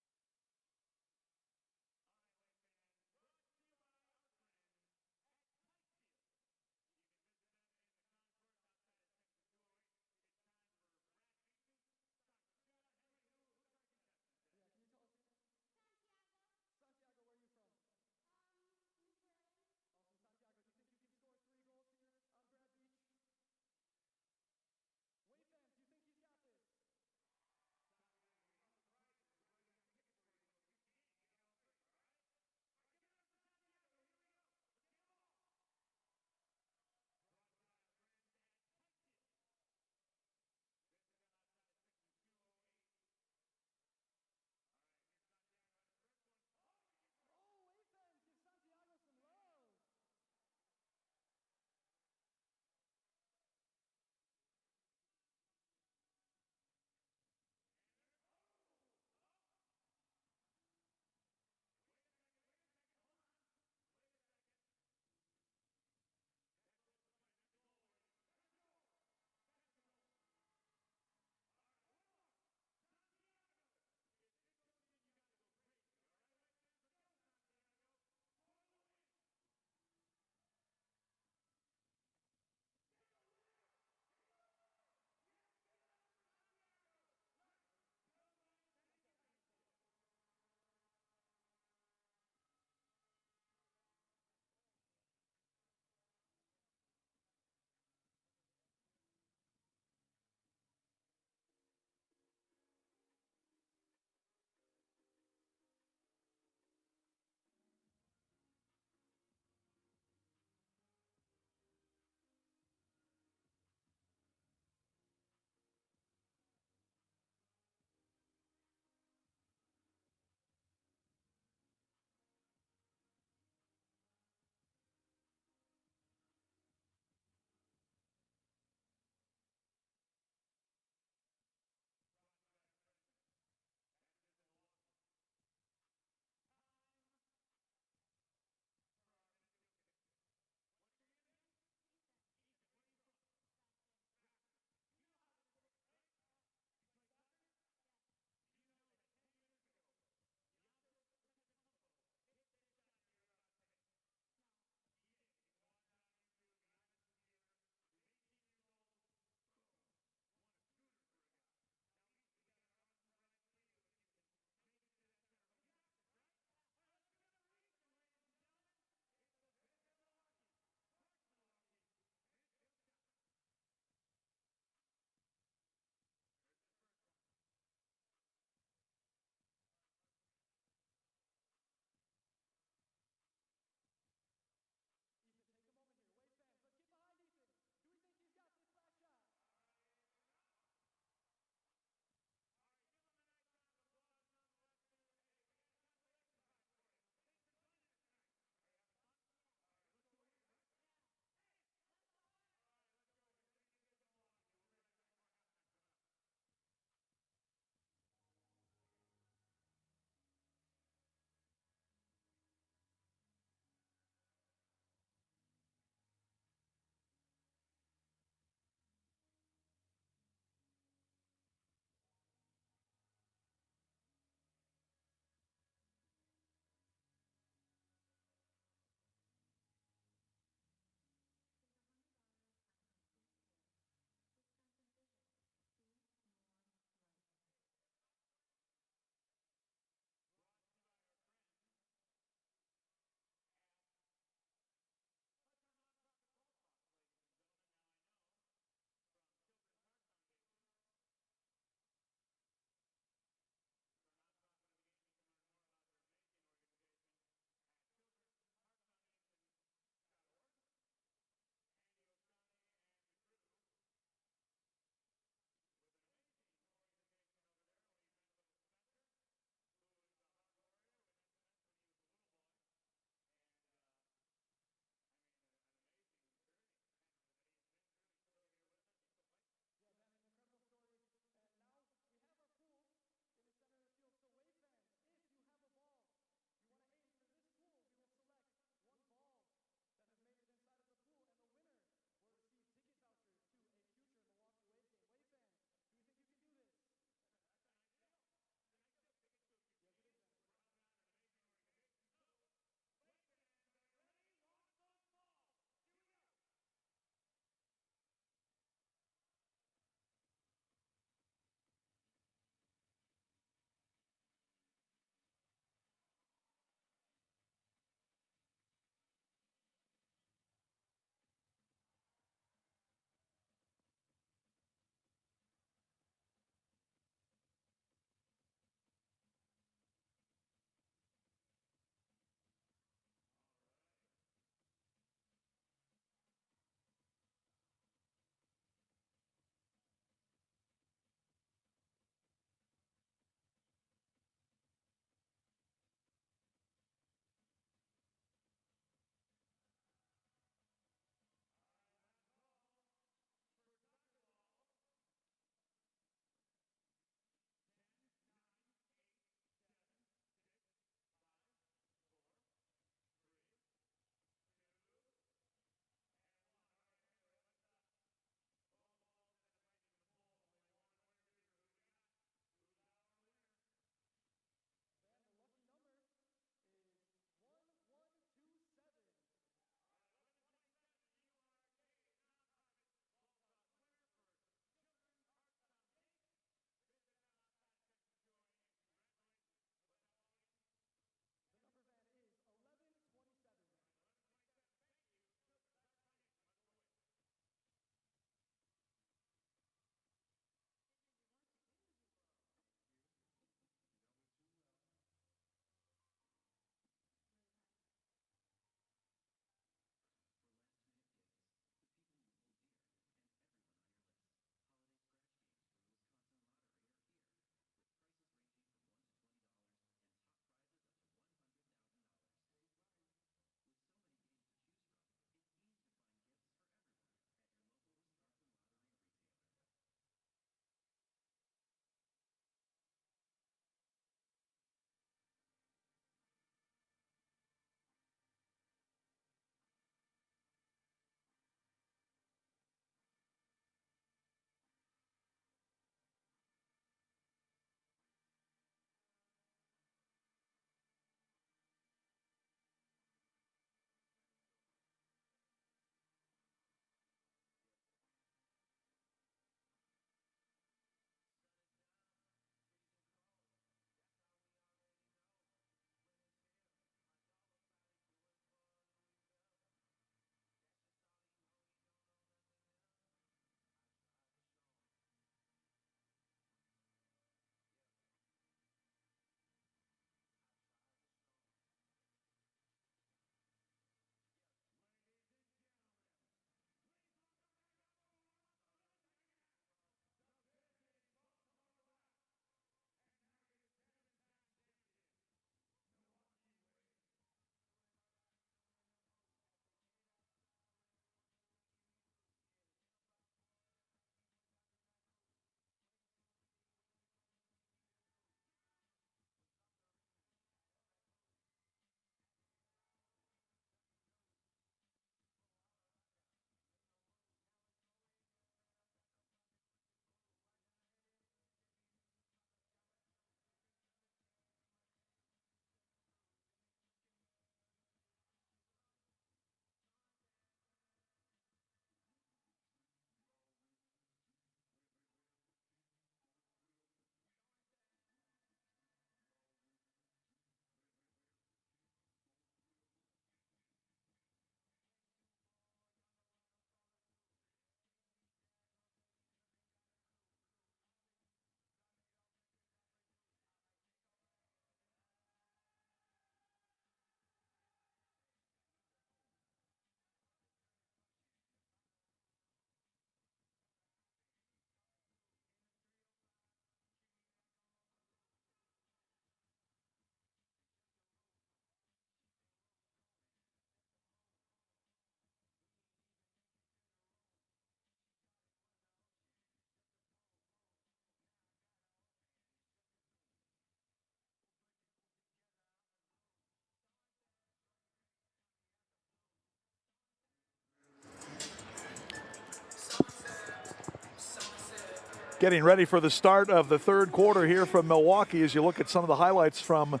Getting ready for the start of the third quarter here from Milwaukee. As you look at some of the highlights from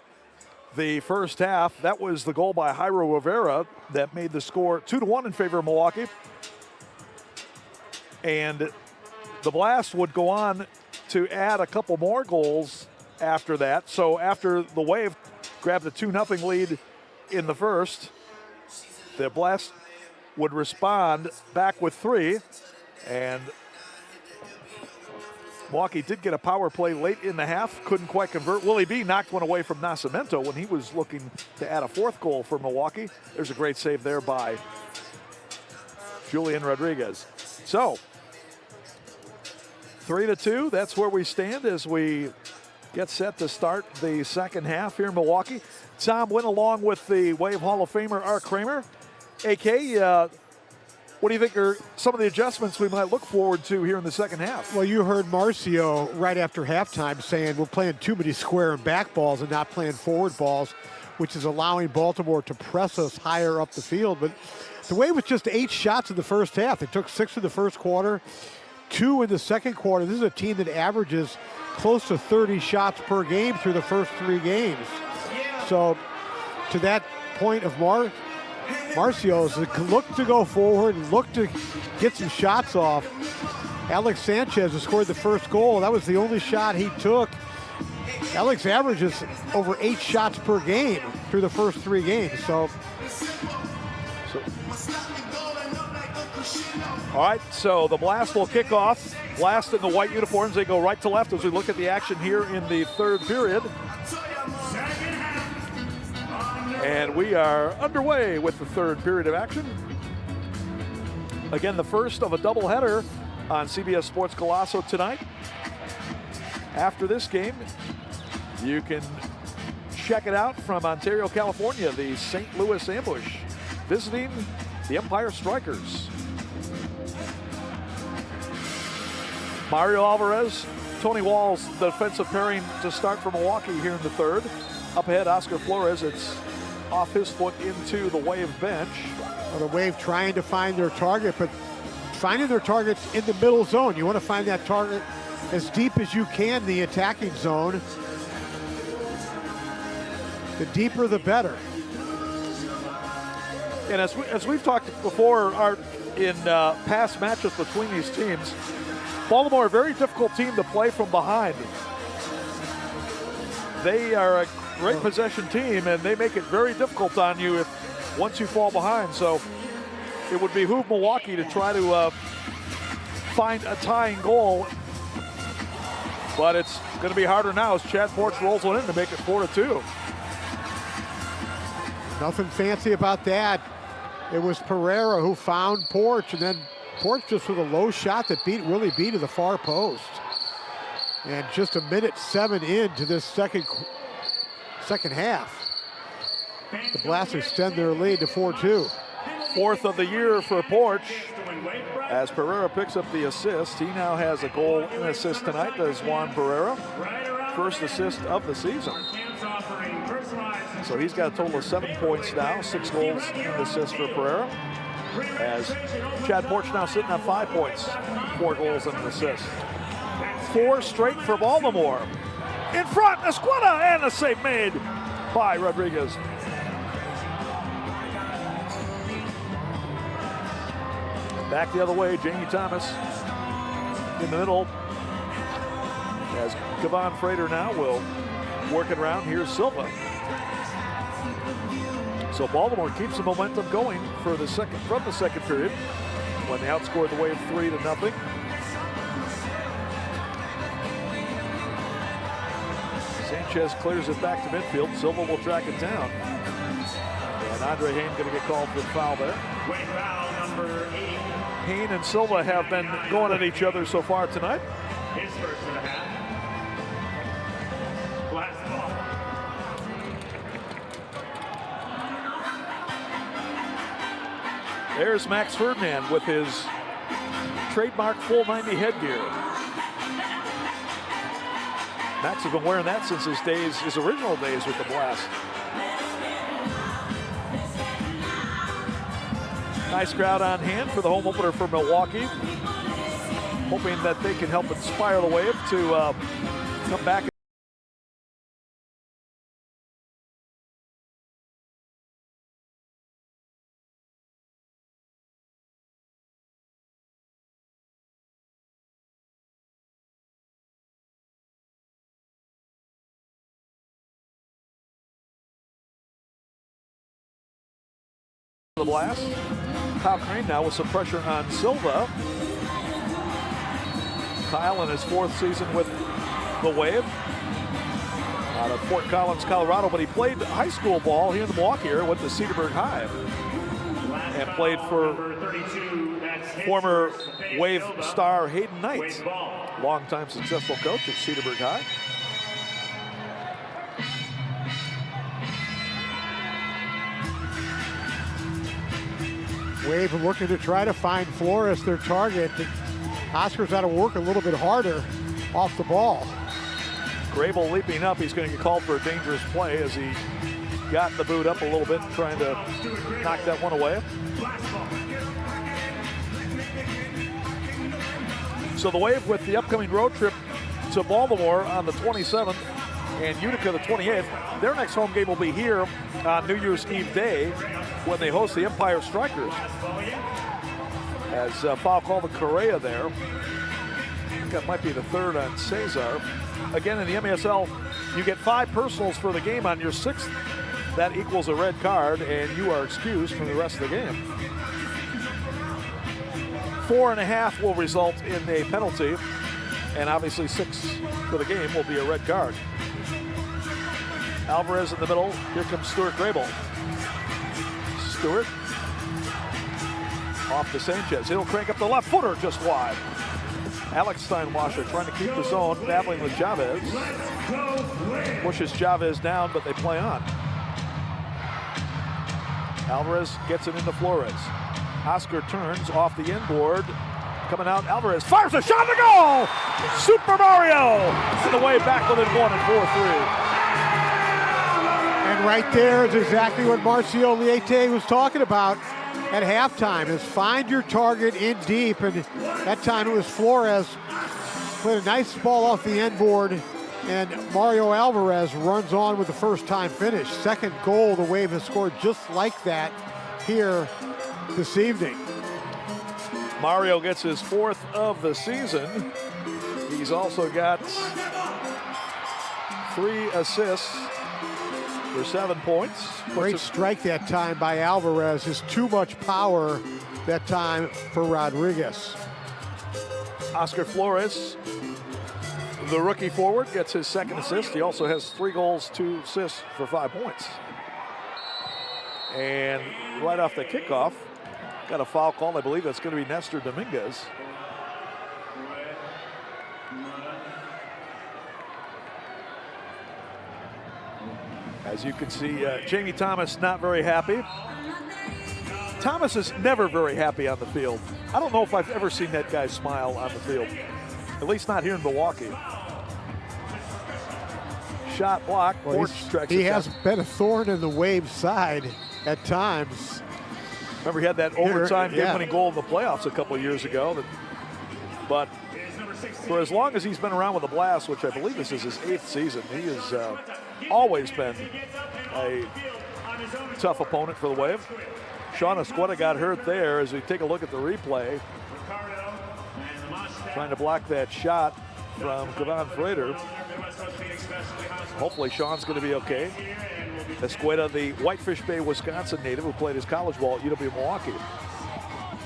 the first half, that was the goal by Jairo Rivera that made the score 2-1 in favor of Milwaukee. And the Blast would go on to add a couple more goals after that. So after the Wave grabbed a 2-0 lead in the first, the Blast would respond back with 3. And Milwaukee did get a power play late in the half, couldn't quite convert. Willie B knocked one away from Nascimento when he was looking to add a 4th goal for Milwaukee. There's a great save there by Julian Rodriguez. So, 3-2, that's where we stand as we get set to start the second half here in Milwaukee. Tom went along with the Wave Hall of Famer Art Kramer. AK, what do you think are some of the adjustments we might look forward to here in the second half? Well, you heard Marcio right after halftime saying we're playing too many square and back balls and not playing forward balls, which is allowing Baltimore to press us higher up the field. But the Wave was just 8 shots in the first half. They took 6 in the first quarter, 2 in the second quarter. This is a team that averages close to 30 shots per game through the first 3 games. So to that point of Marcio's look to go forward and look to get some shots off. Alex Sanchez has scored the first goal. That was the only shot he took. Alex averages over 8 shots per game through the first 3 games. So all right, so the Blast will kick off. Blast in the white uniforms, they go right to left as we look at the action here in the third period. And we are underway with the third period of action. Again, the first of a doubleheader on CBS Sports Golasso tonight. After this game, you can check it out from Ontario, California, the St. Louis Ambush, visiting the Empire Strikers. Mario Alvarez, Tony Walls, the defensive pairing to start for Milwaukee here in the third. Up ahead, Oscar Flores. It's off his foot into the Wave bench. Well, the Wave trying to find their target, but finding their targets in the middle zone. You want to find that target as deep as you can in the attacking zone. The deeper, the better. And as we've talked before, Art, in past matches between these teams, Baltimore, a very difficult team to play from behind. They are a great possession team, and they make it very difficult on you once you fall behind. So it would behoove Milwaukee to try to find a tying goal. But it's going to be harder now as Chad Porch rolls one in to make it 4-2. Nothing fancy about that. It was Pereira who found Porch, and then Porch just with a low shot that beat Willie B to the far post. And just a minute 7 into this second half. The Blast extend their lead to 4-2. 4th of the year for Porch as Pereira picks up the assist. He now has a goal and assist tonight, does Juan Pereira. First assist of the season. So he's got a total of 7 points now, 6 goals and assists for Pereira. As Chad Porch now sitting on 5 points, 4 goals and an assist. 4 straight for Baltimore. In front, Escuela, and a save made by Rodriguez. Back the other way, Jamie Thomas in the middle. As Kevon Frater now will work it around. Here's Silva. So Baltimore keeps the momentum going from the second period when they outscored the Wave 3-0. Sanchez clears it back to midfield. Silva will track it down. And Andre Hayne going to get called for the foul there. Foul number 8. Hayne and Silva have been going at each other so far tonight. His first and a half. Last ball. There's Max Ferdinand with his trademark full 90 headgear. Max has been wearing that since his original days with the Blast. Nice crowd on hand for the home opener for Milwaukee. hoping that they can help inspire the Wave to come back. The blast. Kyle Crane now with some pressure on Silva. Kyle in his 4th season with the Wave out of Fort Collins, Colorado, but he played high school ball here in the Milwaukee area, went to Cedarburg High, and played for former Wave star Hayden Knight, longtime successful coach at Cedarburg High. Wave looking to try to find Flores, their target. Oscar's got to work a little bit harder off the ball. Grable leaping up. He's going to get called for a dangerous play as he got the boot up a little bit, trying to knock that one away. So the Wave with the upcoming road trip to Baltimore on the 27th and Utica the 28th. Their next home game will be here on New Year's Eve day when they host the Empire Strikers. As foul call to Correa there. I think that might be the 3rd on Cesar. Again, in the MASL, you get 5 personals for the game. On your 6th, that equals a red card, and you are excused from the rest of the game. 4.5 will result in a penalty, and obviously 6 for the game will be a red card. Alvarez in the middle. Here comes Stuart Grable. Stewart off to Sanchez. He'll crank up the left footer just wide. Alex Steinwasser trying to keep the zone, battling with Chavez. Pushes Chavez down, but they play on. Alvarez gets it into Flores. Oscar turns off the inboard. Coming out, Alvarez fires a shot to goal! Super Mario! And the Wave back within 1 and 4-3. And right there is exactly what Marcio Leite was talking about at halftime, is find your target in deep. And that time it was Flores. Played a nice ball off the end board, and Mario Alvarez runs on with the first-time finish. Second goal the Wave has scored just like that here this evening. Mario gets his 4th of the season. He's also got 3 assists for 7 points. Great strike that time by Alvarez. Just too much power that time for Rodriguez. Oscar Flores, the rookie forward, gets his 2nd assist. He also has 3 goals, 2 assists for 5 points. And right off the kickoff, got a foul call. I believe that's going to be Nestor Dominguez. As you can see, Jamie Thomas not very happy. Thomas is never very happy on the field. I don't know if I've ever seen that guy smile on the field. At least not here in Milwaukee. Shot blocked. Well, he has been a thorn in the Wave's side at times. Remember, he had that overtime game-winning goal in the playoffs a couple of years ago. But for as long as he's been around with the Blast, which I believe this is his 8th season, he has always been a tough opponent for the Wave. Sean Escueta got hurt there. As we take a look at the replay, trying to block that shot from Kevon Frater. Hopefully Sean's going to be okay. Escueta, the Whitefish Bay, Wisconsin native who played his college ball at UW Milwaukee.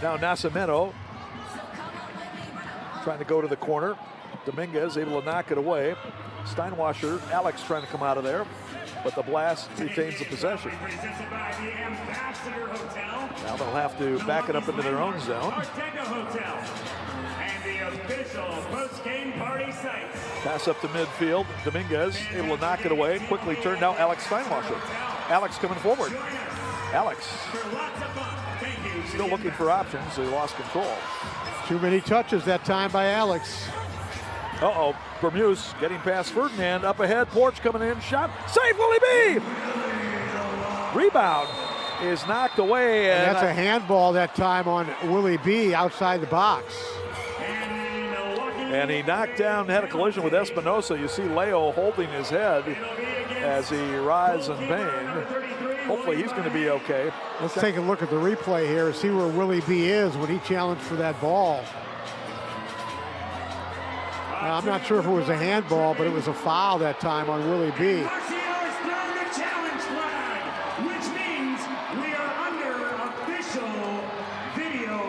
Now Nascimento trying to go to the corner. Dominguez able to knock it away. Steinwasser, Alex trying to come out of there, but the Blast retains the possession. Now they'll have to back it up into their own zone. Pass up to midfield. Dominguez able to knock it away. Quickly turned now Alex Steinwasser. Alex coming forward. Alex still looking for options. He lost control. Too many touches that time by Alex. Uh-oh, Bermuse getting past Ferdinand. Up ahead, Porch coming in. Shot. Save, will he be? Rebound is knocked away. And that's a handball that time on Willie B outside the box. And he knocked down, had a collision with Espinosa. You see Leo holding his head as he writhes in pain. Hopefully he's going to be okay. Let's take a look at the replay here and see where Willie B is when he challenged for that ball. Now, I'm not sure if it was a handball, but it was a foul that time on Willie B.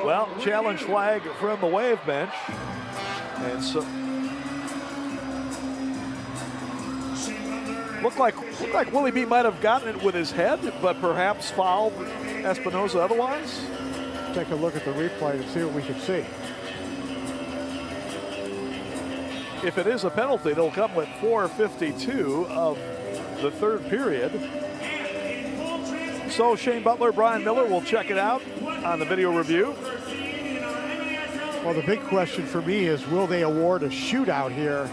Well, challenge flag from the Wave bench. And so looked like Willie B might have gotten it with his head, but perhaps fouled Espinosa otherwise. Take a look at the replay and see what we can see. If it is a penalty, it'll come with 4:52 of the third period. So Shane Butler, Brian Miller will check it out on the video review. Well, the big question for me is, will they award a shootout here?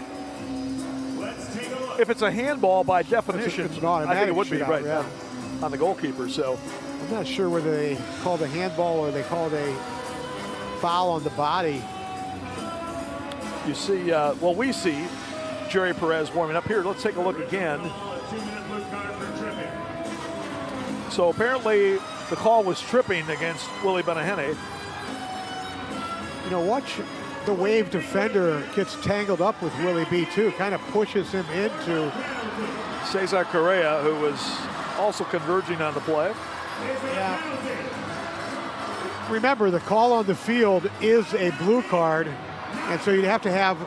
If it's a handball, by definition, it's an I think it would be shootout, right yeah. on the goalkeeper. So I'm not sure whether they called a handball or they called a foul on the body. you see, well, we see Jerry Perez warming up here. Let's take a look again. So apparently the call was tripping against Willie Benahene. You know, watch the Wave defender gets tangled up with Willie B too, kind of pushes him into Cesar Correa, who was also converging on the play. Yeah. Remember, the call on the field is a blue card, and so you'd have to have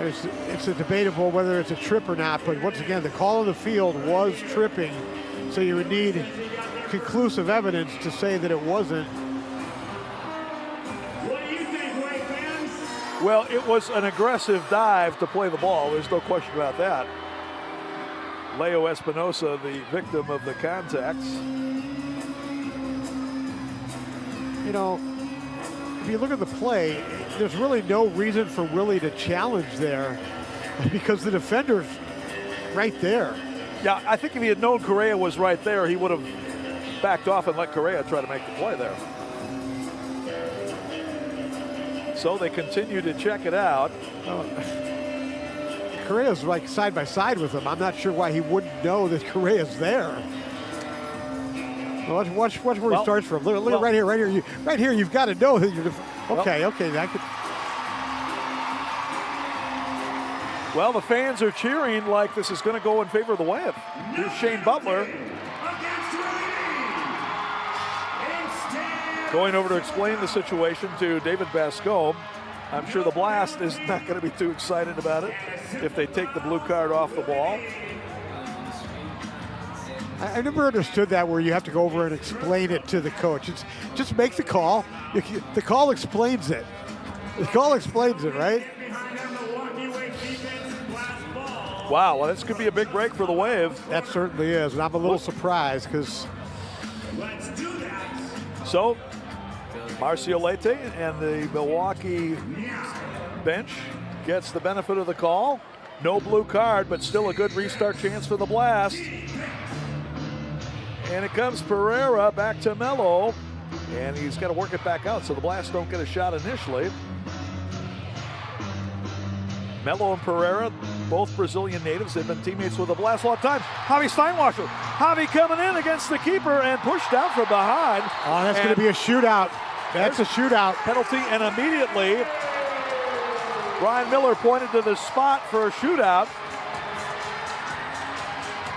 it's a debatable whether it's a trip or not, but once again, the call on the field was tripping, so you would need conclusive evidence to say that it wasn't. What do you think, Wave fans? Well, it was an aggressive dive to play the ball. There's no question about that. Leo Espinosa, the victim of the contacts. You know, if you look at the play, there's really no reason for Willie to challenge there because the defender's right there. Yeah, I think if he had known Correa was right there, he would have backed off and let Correa try to make the play there. So they continue to check it out. Correa's like side by side with him. I'm not sure why he wouldn't know that Correa's there. Well, watch where he starts from. Look right here, right here. Right here, you've got to know that you're. Okay. That could. Well, the fans are cheering like this is going to go in favor of the Wave. Here's Shane Butler going over to explain the situation to David Bascombe. I'm sure the Blast is not going to be too excited about it if they take the blue card off the ball. I never understood that, where you have to go over and explain it to the coach. It's just make the call. The call explains it. The call explains it, right? Wow, well, this could be a big break for the Wave. That certainly is, and I'm a little surprised because. So, Marcio Leite and the Milwaukee bench gets the benefit of the call. No blue card, but still a good restart chance for the Blast. And it comes Pereira back to Melo, and he's got to work it back out so the Blast don't get a shot initially. Melo and Pereira, both Brazilian natives. They've been teammates with the Blast a long time. Javi Steinwasser. Javi coming in against the keeper and pushed out from behind. Oh, that's going to be a shootout. That's a shootout. Penalty, and immediately Brian Miller pointed to the spot for a shootout.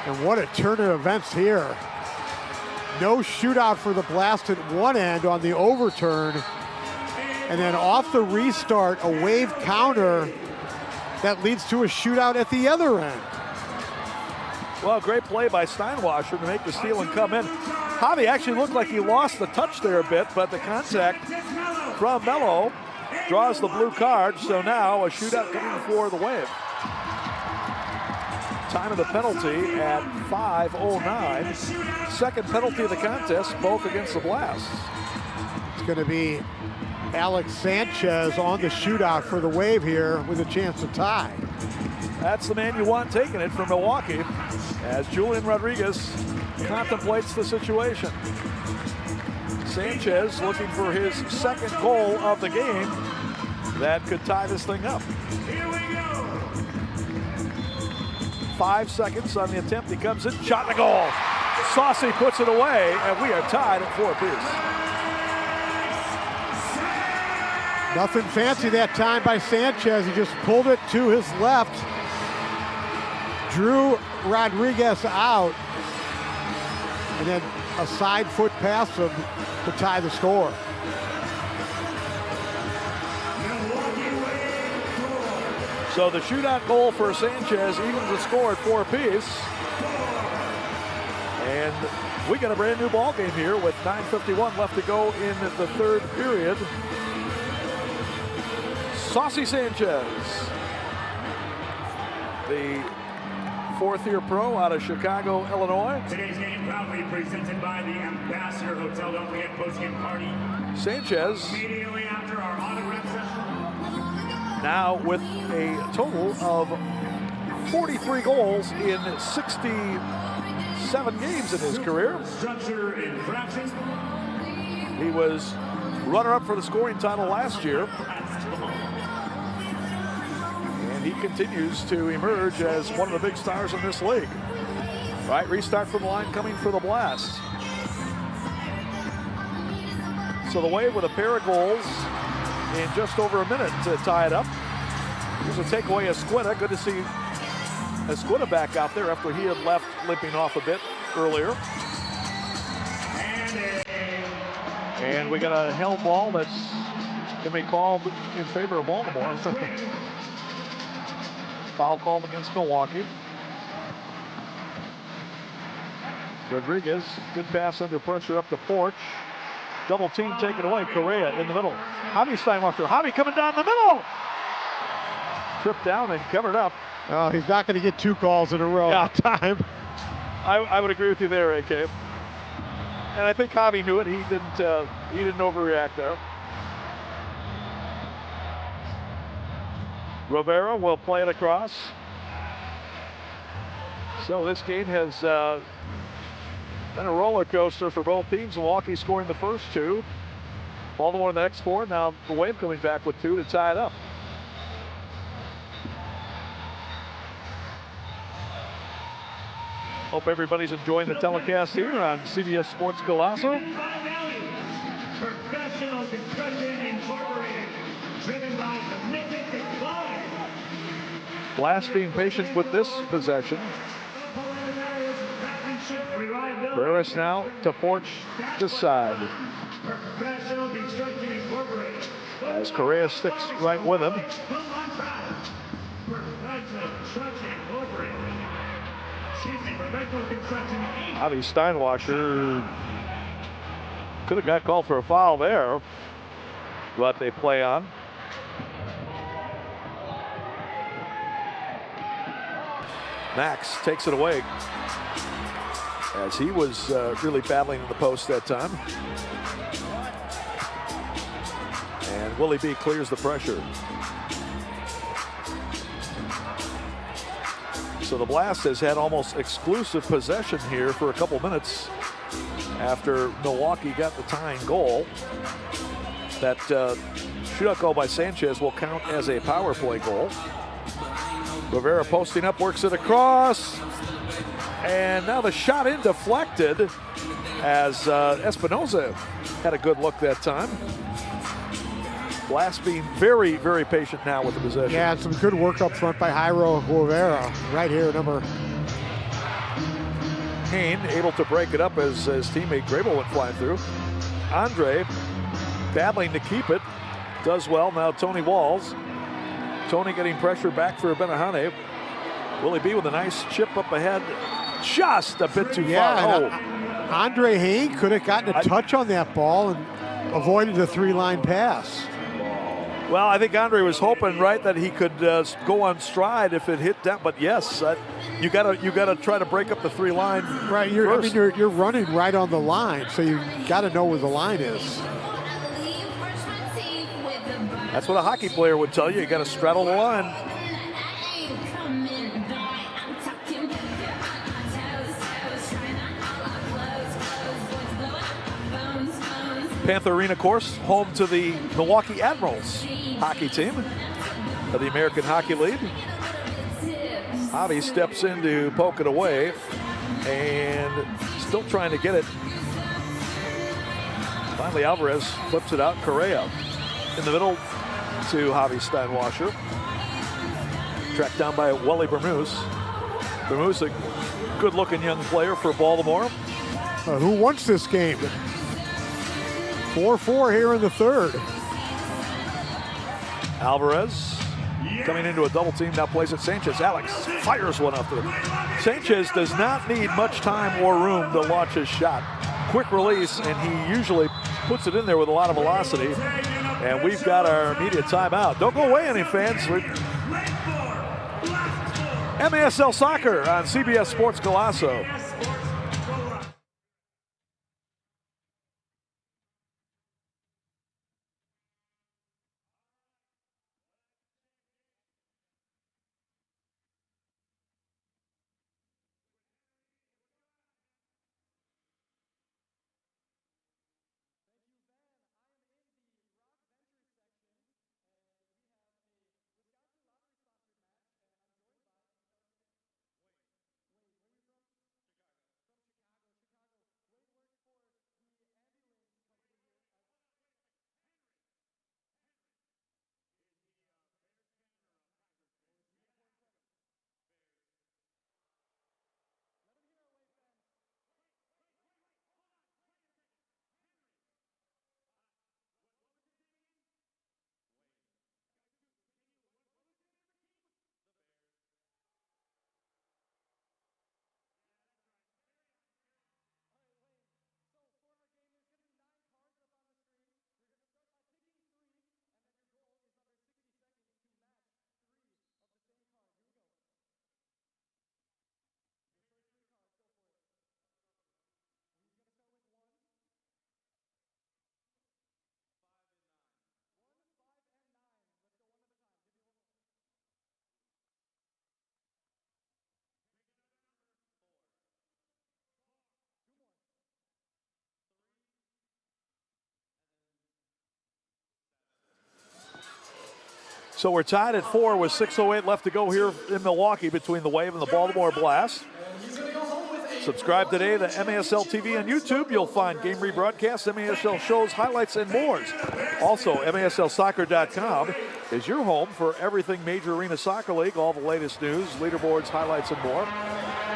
And what a turn of events here. No shootout for the Blast at one end on the overturn. And then off the restart, a Wave counter that leads to a shootout at the other end. Well, great play by Steinwasser to make the steal and come in. Javi actually looked like he lost the touch there a bit, but the contact from Melo draws the blue card. So now a shootout coming for the Wave. Time of the penalty at 5:09. Second penalty of the contest, both against the Blast. It's going to be Alex Sanchez on the shootout for the Wave here with a chance to tie. That's the man you want taking it from Milwaukee as Julian Rodriguez contemplates the situation. Sanchez looking for his second goal of the game that could tie this thing up. 5 seconds on the attempt. He comes in, shot in the goal. Saucy puts it away, and we are tied at 4 apiece. Nothing fancy that time by Sanchez. He just pulled it to his left, drew Rodriguez out, and then a side foot pass to tie the score. So the shootout goal for Sanchez evens the score at 4 apiece. And we got a brand new ball game here with 9:51 left to go in the third period. Saucy Sanchez, the fourth-year pro out of Chicago, Illinois. Today's game proudly presented by the Ambassador Hotel. Don't forget postgame party. Sanchez Immediately after our autograph session. now with a total of 43 goals in 67 games in his career. Structure infraction. He was runner-up for the scoring title last year. And he continues to emerge as one of the big stars in this league. Right, restart from the line coming for the Blast. So the Wave with a pair of goals in just over a minute to tie it up. Here's a takeaway of Esquina. Good to see Esquina back out there after he had left limping off a bit earlier. And we got a held ball that's going to be called in favor of Baltimore. Foul called against Milwaukee. Rodriguez, good pass under pressure up the porch. Double team taken away. Correa in the middle. Javi Steinwachter. Javi coming down the middle. Tripped down and covered up. Oh, he's not going to get 2 calls in a row. Yeah, time. I would agree with you there, AK. And I think Javi knew it. He didn't overreact there. Rivera will play it across. So this game has been a roller coaster for both teams. Milwaukee scoring the first 2. Baltimore the next 4. Now the Wave coming back with 2 to tie it up. Hope everybody's enjoying the telecast here on CBS Sports Golasso. Professional Construction Incorporated, driven by commitment to quality. Blast being patient with this possession. Burris now to Forge this side. Professional Construction Incorporated. As Correa sticks right with him. Professional Construction Incorporated. Professional Construction Inc. Javi Steinwachter could have got called for a foul there, but they play on. Max takes it away as he was really battling in the post that time. And Willie B clears the pressure. So the Blast has had almost exclusive possession here for a couple minutes after Milwaukee got the tying goal. That shootout goal by Sanchez will count as a power play goal. Rivera posting up, works it across. And now the shot in deflected as Espinoza had a good look that time. Blast being very, very patient now with the possession. Yeah, and some good work up front by Jairo Rivera. Right here, number. Hain able to break it up as his teammate Grable went flying through. Andre battling to keep it. Does well. Now Tony Walls. Tony getting pressure back for Benahane. Willie B with a nice chip up ahead. Just a bit too far. Oh. Andre Hain could have gotten a touch on that ball and avoided the 3-line pass. Well, I think Andre was hoping, right, that he could go on stride if it hit down. But yes, you gotta try to break up the 3-line. Right, you're running right on the line, so you got to know where the line is. That's what a hockey player would tell you. You got to straddle the line. Panther Arena course, home to the Milwaukee Admirals hockey team of the American Hockey League. Javi steps in to poke it away and still trying to get it. Finally, Alvarez flips it out. Correa in the middle to Javi Steinwasser. Tracked down by Wally Bermuse. Bermuse, a good-looking young player for Baltimore. Who wants this game? 4-4 here in the third. Alvarez coming into a double team, now plays it Sanchez. Alex fires one up there. Sanchez does not need much time or room to launch his shot. Quick release, and he usually puts it in there with a lot of velocity. And we've got our immediate timeout. Don't go away, any fans. MASL Soccer on CBS Sports Golasso. So we're tied at 4 with 6:08 left to go here in Milwaukee between the Wave and the Baltimore Blast. Subscribe today to MASL TV on YouTube. You'll find game rebroadcasts, MASL shows, highlights, and more. Also, MASLsoccer.com is your home for everything Major Arena Soccer League, all the latest news, leaderboards, highlights, and more.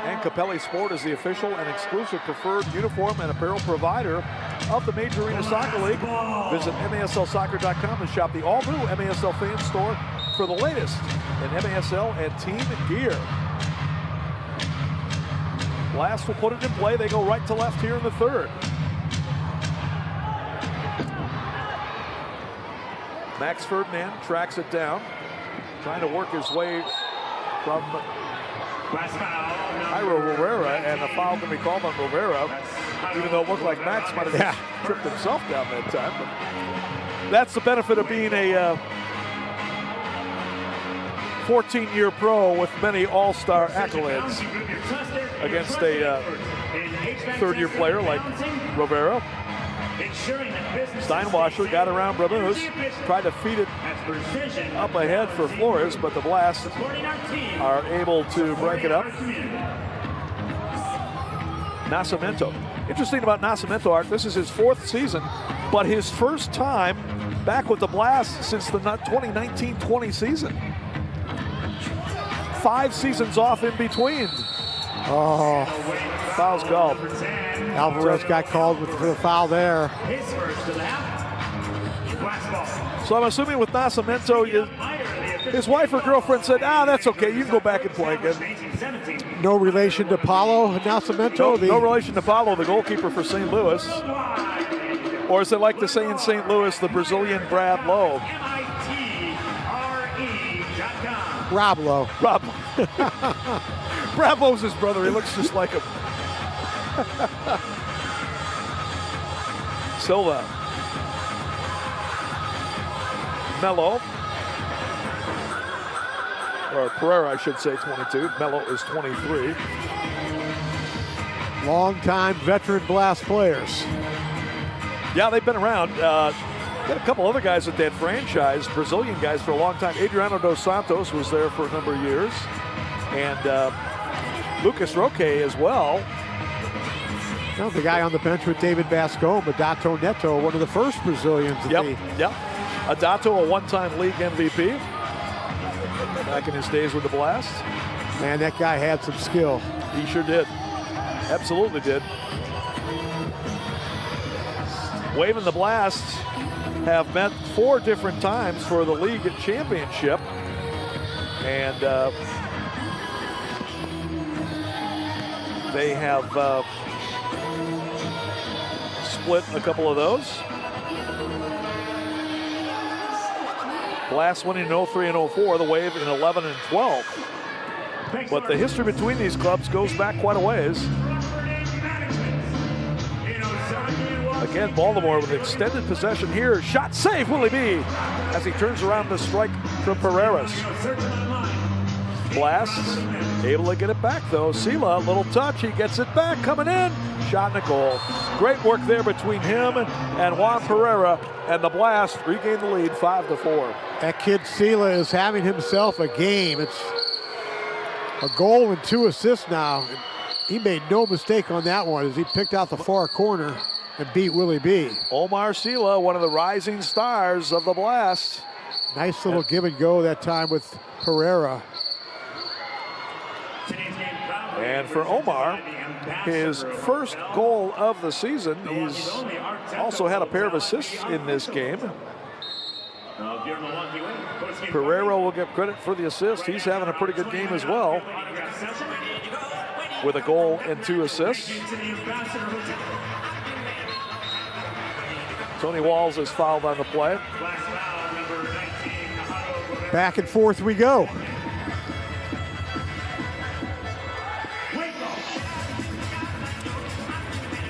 And Capelli Sport is the official and exclusive preferred uniform and apparel provider of the Major Arena Soccer League. Visit MASLsoccer.com and shop the all-new MASL fan store for the latest in MASL and team gear. Blast will put it in play. They go right to left here in the third. Max Ferdinand tracks it down, trying to work his way from Jairo Rivera, and a foul can be called on Rivera, even though it looked like Max might have tripped himself down that time. But that's the benefit of being a 14-year pro with many all-star accolades against a third-year player like Rivera. Steinwasser got around Bramuz, tried to feed it up ahead for Flores, but the Blast are able to break it up. Nascimento. Interesting about Nascimento, Art, this is his 4th season, but his first time back with the Blast since the 2019-20 season. 5 seasons off in between. Oh, foul's called. Alvarez got called for the foul there. So I'm assuming with Nascimento, his wife or girlfriend said, that's okay, you can go back and play again. No relation to Paulo Nascimento? No relation to Paulo, the goalkeeper for St. Louis. Or as they like to say in St. Louis, the Brazilian Brad Lowe. Rob Lowe. Rob. Brad Lowe's his brother. He looks just like him. Silva. Melo. Or Pereira, I should say, 22. Melo is 23. Long-time veteran Blast players. Yeah, they've been around. Got a couple other guys that they had franchised, Brazilian guys for a long time. Adriano dos Santos was there for a number of years. And Lucas Roque as well. Well, the guy on the bench with David Bascom, Adato Neto, one of the first Brazilians. Yep. Adato, a one-time league MVP. Back in his days with the Blast. Man, that guy had some skill. He sure did. Absolutely did. Wave and the Blast have met 4 different times for the league championship. And they have split a couple of those. Blast winning in 03 and 04, the Wave in 11 and 12. But the history between these clubs goes back quite a ways. Again, Baltimore with extended possession here. Shot save, Willie B, as he turns around to strike from Pereiras. Blast able to get it back though. Sela, little touch, he gets it back, coming in. Shot and a goal. Great work there between him and Juan Pereira, and the Blast regain the lead 5-4. That kid Sela is having himself a game. It's a goal and 2 assists now. He made no mistake on that one as he picked out the far corner and beat Willie B. Omar Sela, one of the rising stars of the Blast. Nice little give and go that time with Pereira. And for Omar, his first goal of the season. He's also had a pair of assists in this game. Pereira will get credit for the assist. He's having a pretty good game as well, with a goal and 2 assists. Tony Walls is fouled on the play. Back and forth we go.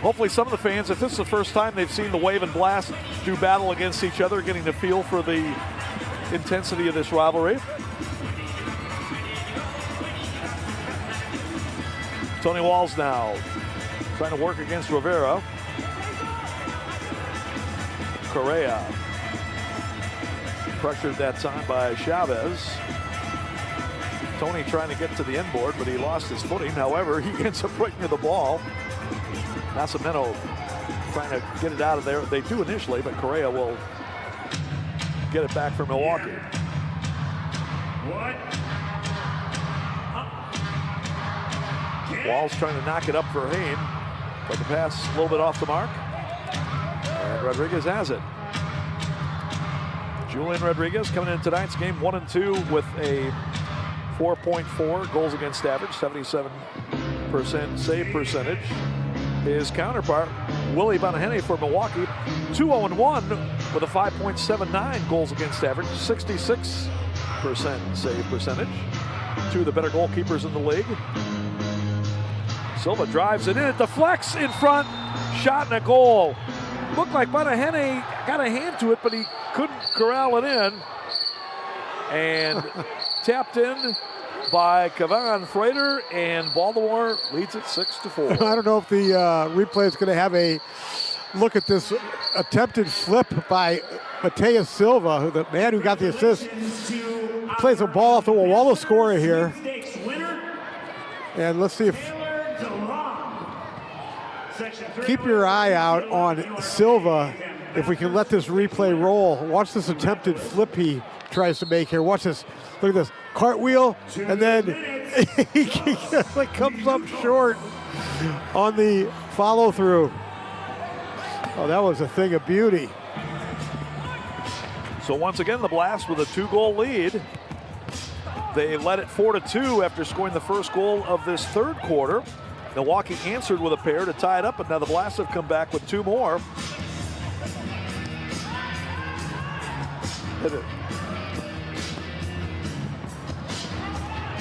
Hopefully some of the fans, if this is the first time they've seen the Wave and Blast do battle against each other, getting the feel for the intensity of this rivalry. Tony Walls now trying to work against Rivera. Correa pressured that time by Chavez. Tony trying to get to the end board, but he lost his footing. However, he ends up breaking the ball. Nascimento trying to get it out of there. They do initially, but Correa will get it back for Milwaukee. Walls trying to knock it up for Hain, but the pass a little bit off the mark. And Rodriguez has it. Julian Rodriguez coming in tonight's game 1-2 with a 4.4 goals against average, 77% save percentage. His counterpart, Willie Bonahene for Milwaukee, 2-0-1 with a 5.79 goals against average, 66% save percentage. 2 of the better goalkeepers in the league. Silva drives it in, it deflects in front, shot and a goal. Looked like Bonahene got a hand to it, but he couldn't corral it in. And tapped in by Kavan Frater, and Baltimore leads it 6-4. I don't know if the replay is going to have a look at this attempted flip by Mateus Silva, the man who got the assist. Plays a ball off the wall. Wall scorer here. And let's see if... Keep your eye out on Silva if we can let this replay roll. Watch this attempted flip he tries to make here. Watch this. Look at this. Cartwheel, and then he comes up short on the follow through. Oh, that was a thing of beauty. So once again, the Blast with a 2-goal lead. They led it 4-2 after scoring the first goal of this third quarter. Milwaukee answered with a pair to tie it up, but now the Blast have come back with 2 more.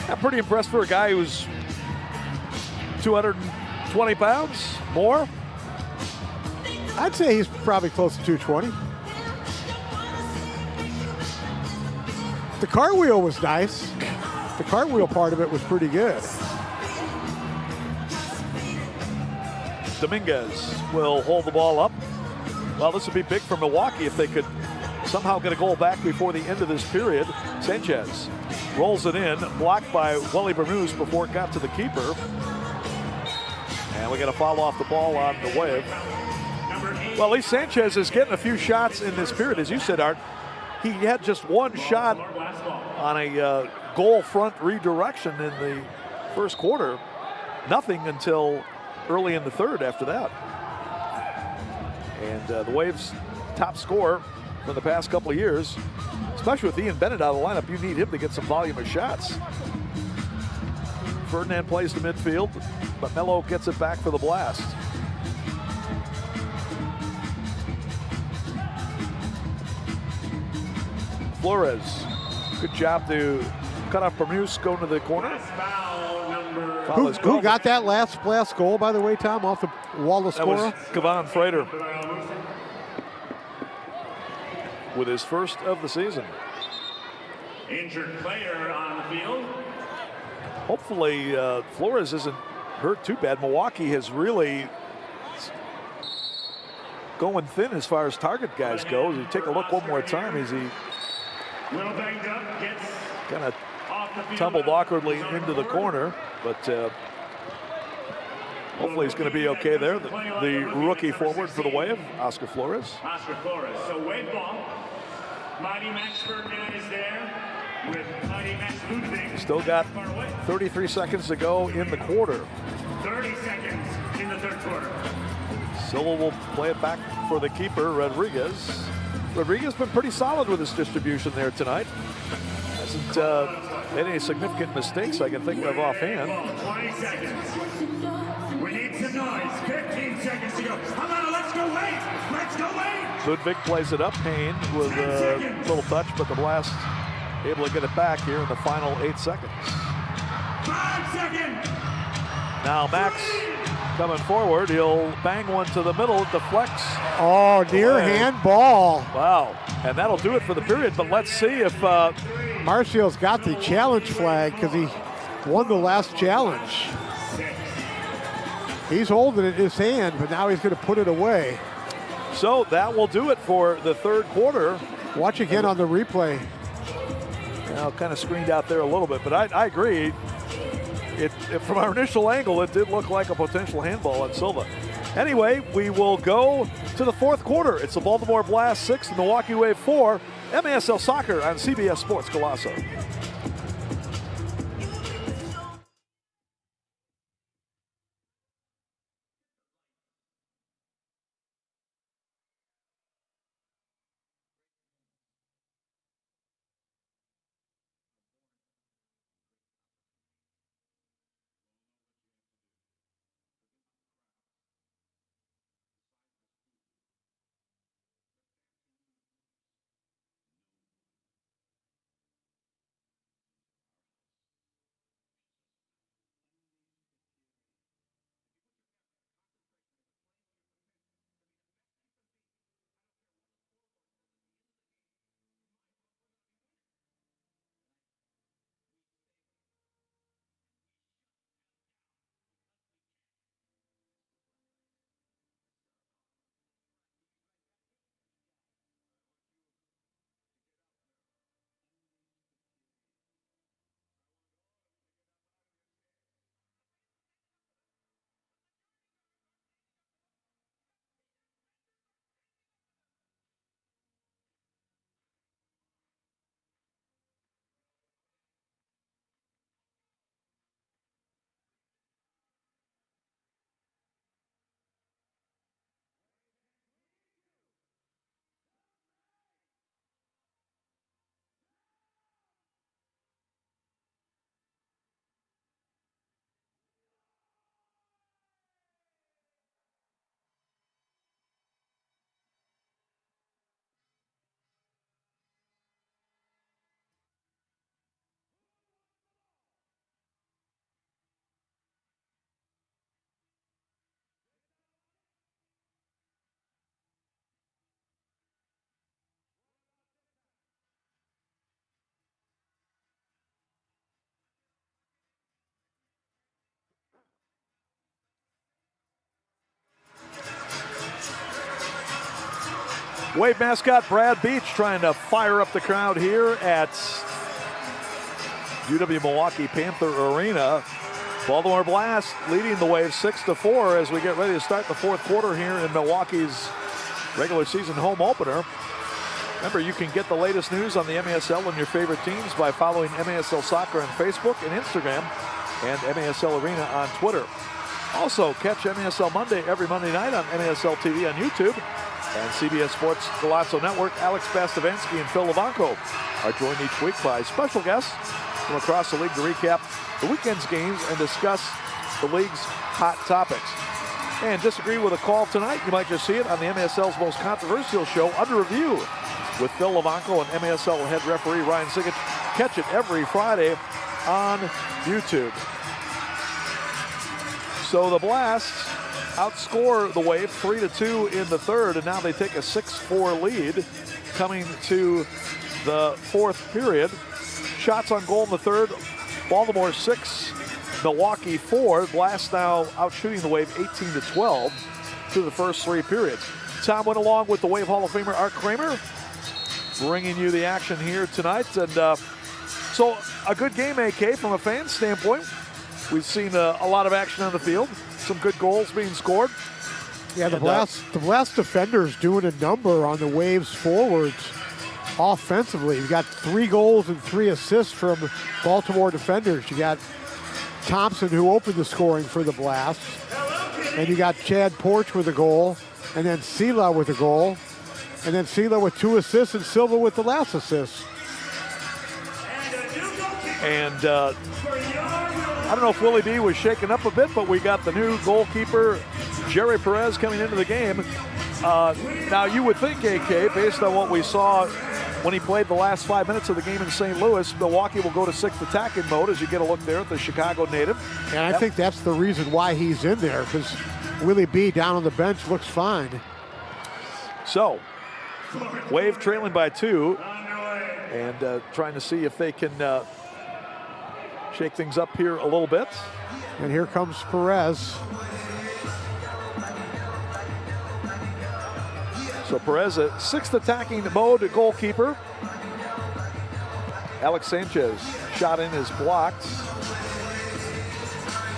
I'm pretty impressed for a guy who's 220 pounds, more. I'd say he's probably close to 220. The cartwheel was nice. The cartwheel part of it was pretty good. Dominguez will hold the ball up. Well, this would be big for Milwaukee if they could somehow get a goal back before the end of this period. Sanchez rolls it in, blocked by Wally Bernays before it got to the keeper. And we got a foul off the ball on the wave. Well, at least Sanchez is getting a few shots in this period. As you said, Art, he had just one shot on a goal front redirection in the first quarter. Nothing until early in the third after that. And the Waves' top scorer for the past couple of years, especially with Ian Bennett out of the lineup, you need him to get some volume of shots. Ferdinand plays the midfield, but Melo gets it back for the blast. Flores, good job to cut off Bernays, going to the corner. Who got that last goal, by the way, Tom, off the wall to score? That was Kevon Frater with his first of the season. Injured player on the field. Hopefully Flores isn't hurt too bad. Milwaukee has really going thin as far as target guys go. You take a look one more time as he kind of tumbled awkwardly into the corner, but hopefully he's going to be okay there. The rookie forward for the Wave, Oscar Flores. Oscar Flores. So Wave ball. Mighty Max Ferdinand is there with Mighty Max Ludwig. Still got 33 seconds to go in the quarter. 30 seconds in the third quarter. Silva will play it back for the keeper, Rodriguez. Rodriguez been pretty solid with his distribution there tonight. Hasn't made any significant mistakes I can think of offhand. 20 seconds. We need some noise. 15 seconds to go. Come on, let's go Wave. Let's go Wave. Ludwig plays it up. Payne with a little touch, but the Blast able to get it back here in the final 8 seconds. 5 seconds. Now Max coming forward. He'll bang one to the middle. It deflects. Oh, near hand ball. Wow. And that'll do it for the period. But let's see if Marcial's got the challenge flag because he won the last challenge. He's holding it in his hand, but now he's going to put it away. So that will do it for the third quarter. Watch again on the replay. Now kind of screened out there a little bit, but I agree. From our initial angle, it did look like a potential handball on Silva. Anyway, we will go to the fourth quarter. It's the Baltimore Blast 6, the Milwaukee Wave 4, MASL Soccer on CBS Sports Colosso. Wave mascot Brad Beach trying to fire up the crowd here at UW Milwaukee Panther Arena. Baltimore Blast leading the Wave 6-4 as we get ready to start the fourth quarter here in Milwaukee's regular season home opener. Remember, you can get the latest news on the MASL and your favorite teams by following MASL Soccer on Facebook and Instagram and MASL Arena on Twitter. Also, catch MASL Monday every Monday night on MASL TV on YouTube. And CBS Sports Golazo Network. Alex Bastavansky and Phil Levanko are joined each week by special guests from across the league to recap the weekend's games and discuss the league's hot topics. And disagree with a call tonight? You might just see it on the MASL's most controversial show, Under Review, with Phil Levanko and MASL head referee Ryan Siggett. Catch it every Friday on YouTube. So the Blast outscore the Wave 3-2 in the third, and now they take a 6-4 lead coming to the fourth period. Shots on goal in the third, Baltimore 6, Milwaukee 4. Blast now out shooting the Wave 18-12 through the first three periods. Tom went along with the Wave Hall of Famer Art Kramer, bringing you the action here tonight. And so a good game, AK, from a fan standpoint. We've seen a lot of action on the field. Some good goals being scored. Yeah, the Blast defenders doing a number on the Waves forwards offensively. You got 3 goals and 3 assists from Baltimore defenders. You got Thompson, who opened the scoring for the Blast, and you got Chad Porch with a goal, and then Sela with a goal, and then Sela with 2 assists, and Silva with the last assist. And I don't know if Willie D was shaken up a bit, but we got the new goalkeeper, Jerry Perez, coming into the game. Now, you would think, AK, based on what we saw when he played the last 5 minutes of the game in St. Louis, Milwaukee will go to 6th attacking mode as you get a look there at the Chicago native. And I think that's the reason why he's in there, because Willie B down on the bench looks fine. So, Wave trailing by 2 and trying to see if they can shake things up here a little bit. And here comes Perez. So Perez, a 6th attacking mode goalkeeper. Alex Sanchez shot in is blocked.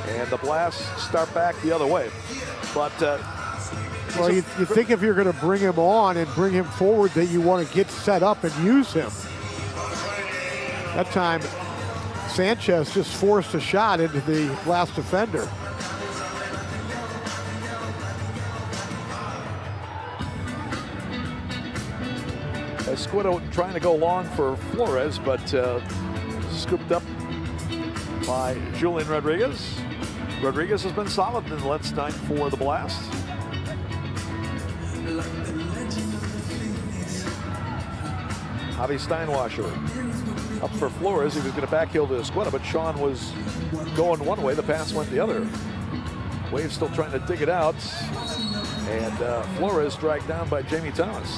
And the Blast start back the other way. But well, you think if you're going to bring him on and bring him forward that you want to get set up and use him. That time, Sanchez just forced a shot into the Blast defender. Escudo trying to go long for Flores, but scooped up by Julian Rodriguez. Rodriguez has been solid in the last night for the Blast. Javi Steinwasser up for Flores. He was going to backheel to Escudo, but Sean was going one way. The pass went the other. Wave still trying to dig it out. And Flores dragged down by Jamie Thomas.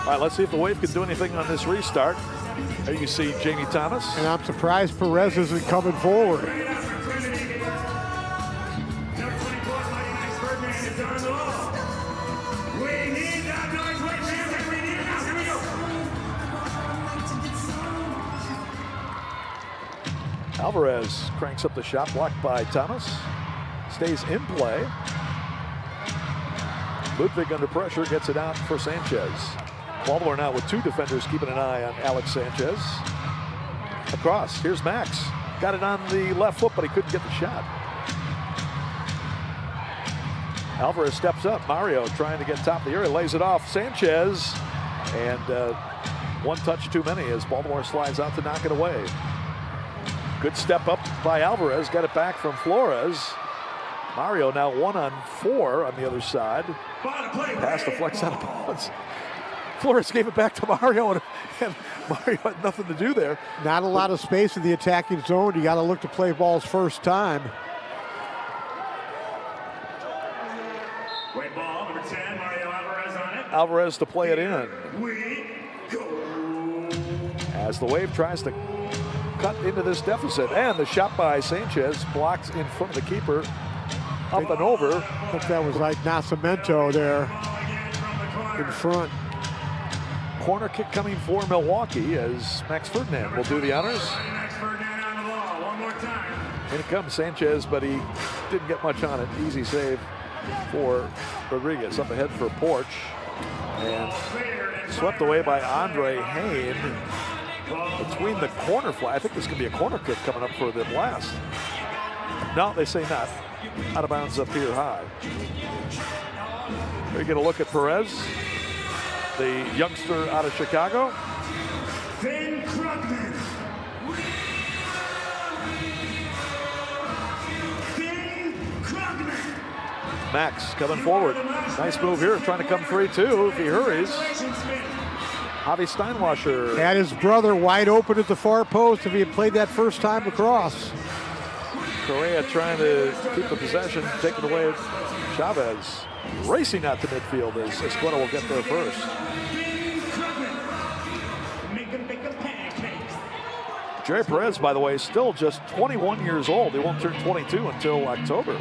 All right, let's see if the Wave can do anything on this restart. There you see Jamie Thomas. And I'm surprised Perez isn't coming forward. Alvarez cranks up the shot, blocked by Thomas. Stays in play. Ludwig under pressure, gets it out for Sanchez. Baltimore now with 2 defenders keeping an eye on Alex Sanchez. Across, here's Max. Got it on the left foot, but he couldn't get the shot. Alvarez steps up. Mario trying to get top of the area, lays it off Sanchez. And one touch too many as Baltimore slides out to knock it away. Good step up by Alvarez, got it back from Flores. Mario now 1-on-4 on the other side. Pass deflects out of bounds. Flores gave it back to Mario, and Mario had nothing to do there. Not a lot of space in the attacking zone. You got to look to play balls first time. Great ball, number 10, Mario Alvarez on it. Alvarez to play it in. As the Wave tries to cut into this deficit, and the shot by Sanchez blocked in front of the keeper. up and over. I think that was like Nascimento there in front. Corner kick coming for Milwaukee as Max Ferdinand will do the honors. In it comes Sanchez, but he didn't get much on it. Easy save for Rodriguez. Up ahead for Porch. And swept away by Andre Hayne between the corner flag. I think this could be a corner kick coming up for the Blast. No, they say not. Out of bounds up here high. We get a look at Perez, the youngster out of Chicago. Max coming forward. Nice move here, trying to come free too if he hurries. Javi Steinwasser. Had his brother wide open at the far post if he had played that first time across. Correa trying to keep the possession, taken away. Chavez racing out to midfield as Escuela will get there first. Jerry Perez, by the way, still just 21 years old. He won't turn 22 until October.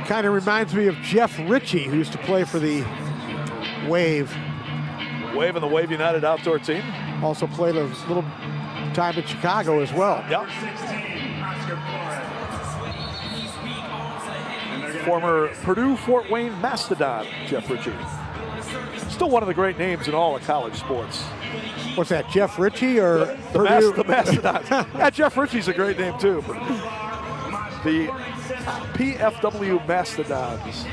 Kind of reminds me of Jeff Ritchie, who used to play for the Wave. Wave and the Wave United outdoor team. Also played a little time in Chicago as well. Yep. Former Purdue Fort Wayne Mastodon, Jeff Ritchie. Still one of the great names in all of college sports. What's that, Jeff Ritchie or the Mastodon? Yeah, Jeff Ritchie's a great name too. But the PFW Mastodons.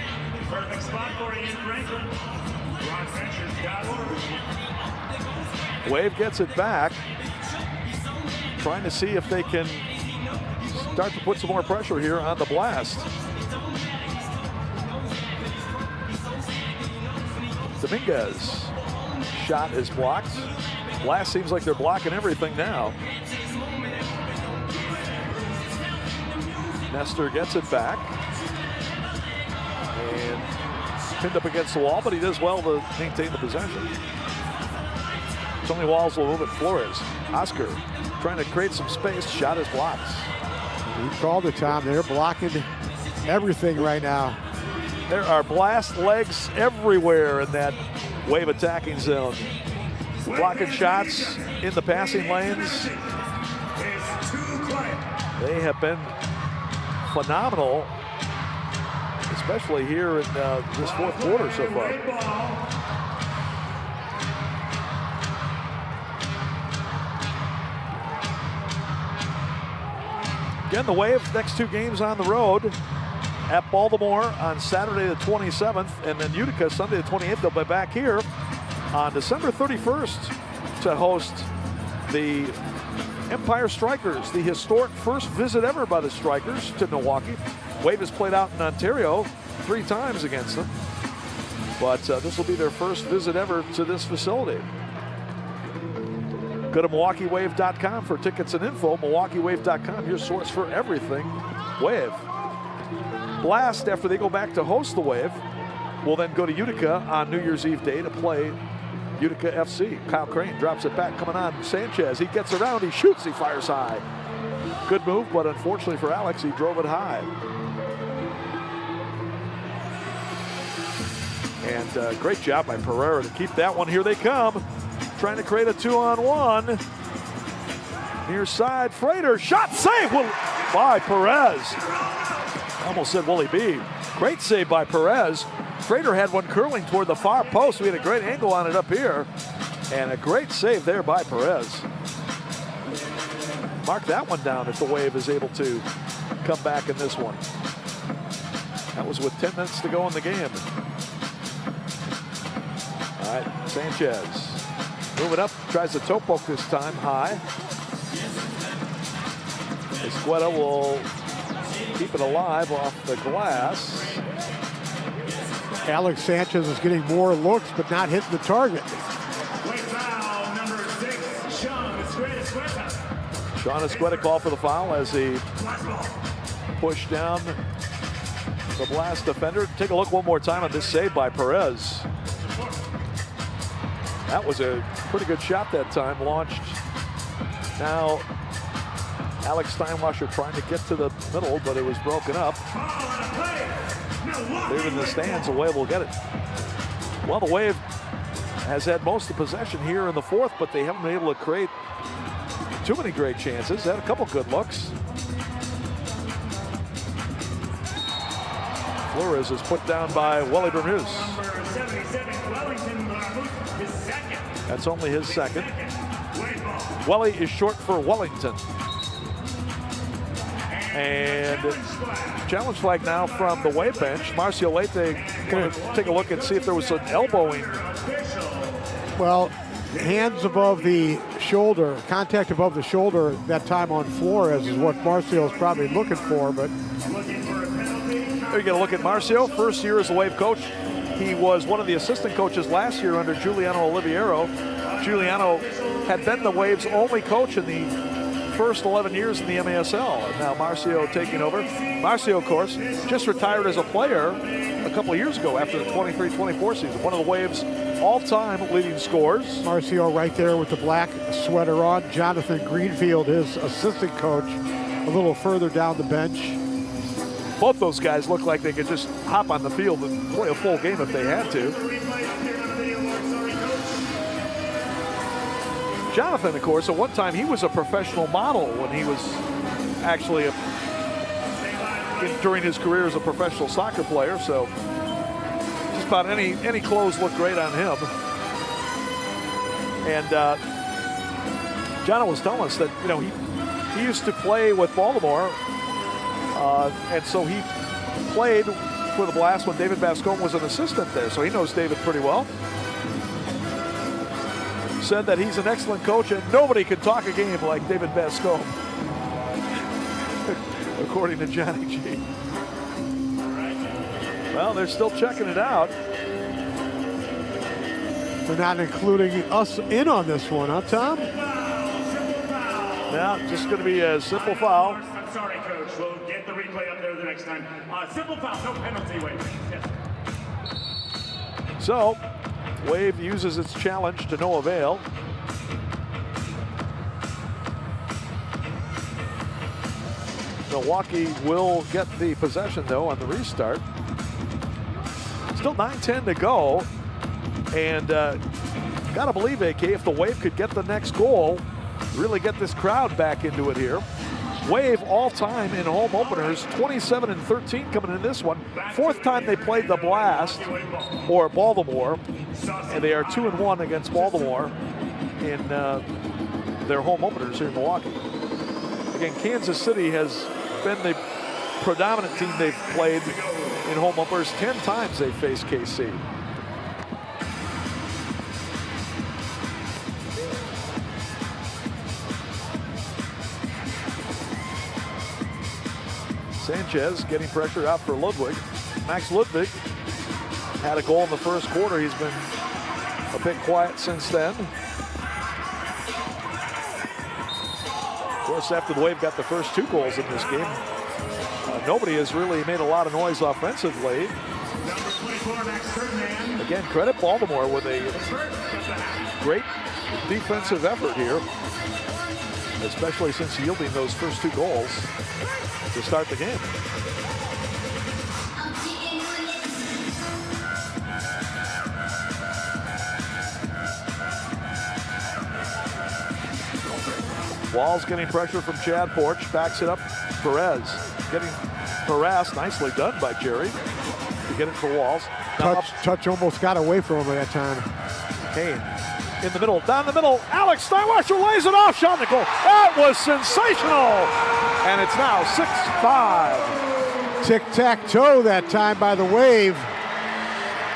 Wave gets it back, trying to see if they can start to put some more pressure here on the Blast. Dominguez shot is blocked. Blast seems like they're blocking everything now. Nestor gets it back and pinned up against the wall, but he does well to maintain the possession. Tony Walls will move it. Flores. Oscar trying to create some space. Shot is blocked. You called it, Tom. They're blocking everything right now. There are Blast legs everywhere in that Wave attacking zone. Blocking shots in the passing lanes. They have been phenomenal, especially here in this fourth quarter so far. Again, the Wave next two games on the road. At Baltimore on Saturday the 27th, and then Utica Sunday the 28th. They'll be back here on December 31st to host the Empire Strikers, the historic first visit ever by the Strikers to Milwaukee. Wave has played out in Ontario 3 times against them, but this will be their first visit ever to this facility. Go to MilwaukeeWave.com for tickets and info. MilwaukeeWave.com, your source for everything Wave. Blast, after they go back to host the Wave, will then go to Utica on New Year's Eve day to play Utica FC. Kyle Crane drops it back, coming on Sanchez. He gets around, he shoots, he fires high. Good move, but unfortunately for Alex, he drove it high. And great job by Pereira to keep that one. Here they come, trying to create a 2-on-1. Near side, Frater, shot saved by Perez. Almost said Willie B. Great save by Perez. Frater had one curling toward the far post. We had a great angle on it up here. And a great save there by Perez. Mark that one down if the Wave is able to come back in this one. That was with 10 minutes to go in the game. All right, Sanchez. Moving up, tries to toe poke this time high. Escuela will keep it alive off the glass. Alex Sanchez is getting more looks, but not hitting the target. Sean Escuela called for the foul as he pushed down the Blast defender. Take a look one more time on this save by Perez. That was a pretty good shot that time, launched now Alex Steinwasser trying to get to the middle, but it was broken up. They're in the stands, the Wave will get it. Well, the Wave has had most of the possession here in the fourth, but they haven't been able to create too many great chances. Had a couple good looks. Flores is put down by Wally Bermuse. That's only his second. Welly is short for Wellington. And challenge flag now from the Wave bench. Marcio Leite going to take a look and see if there was an elbowing. Well, hands above the shoulder, contact above the shoulder that time on Flores is what Marcio's probably looking for, but. There you get a look at Marcio, first year as the Wave coach. He was one of the assistant coaches last year under Giuliano Oliviero. Giuliano had been the Wave's only coach in the first 11 years in the MASL. And now Marcio taking over. Marcio, of course, just retired as a player a couple of years ago after the 23-24 season. One of the Wave's all-time leading scorers. Marcio right there with the black sweater on. Jonathan Greenfield, his assistant coach, a little further down the bench. Both those guys look like they could just hop on the field and play a full game if they had to. Jonathan, of course, at one time he was a professional model when he was actually during his career as a professional soccer player. So just about any clothes look great on him. And John was telling us that he used to play with Baltimore, and so he played for the Blast when David Bascombe was an assistant there. So he knows David pretty well. Said that he's an excellent coach and nobody can talk a game like David Bascombe, according to Johnny G. Well, they're still checking it out. They're not including us in on this one, huh, Tom? Now, just going to be a simple foul. I'm sorry, Coach. We'll get the replay up there the next time. Simple foul, no penalty. Wait. Yes. So, Wave uses its challenge to no avail. Milwaukee will get the possession, though, on the restart. Still 9:10 to go. And gotta believe, AK, if the Wave could get the next goal, really get this crowd back into it here. Wave all-time in home openers, 27-13 coming in this one. Fourth time they played the Blast, or Baltimore, and they are 2-1 against Baltimore in their home openers here in Milwaukee. Again, Kansas City has been the predominant team they've played in home openers. 10 times they've faced KC. Sanchez getting pressure out for Ludwig. Max Ludwig had a goal in the first quarter. He's been a bit quiet since then. Of course, after the Wave got the first 2 goals in this game, nobody has really made a lot of noise offensively. Again, credit Baltimore with a great defensive effort here, especially since yielding those first 2 goals to start the game. Walls getting pressure from Chad Porch, backs it up. Perez getting harassed, nicely done by Jerry to get it for Walls. Touch almost got away from him at that time. Kane in the middle, down the middle. Alex Steinwasser lays it off, shot on the goal. That was sensational. And it's now 6-5. Tic-tac-toe that time by the Wave.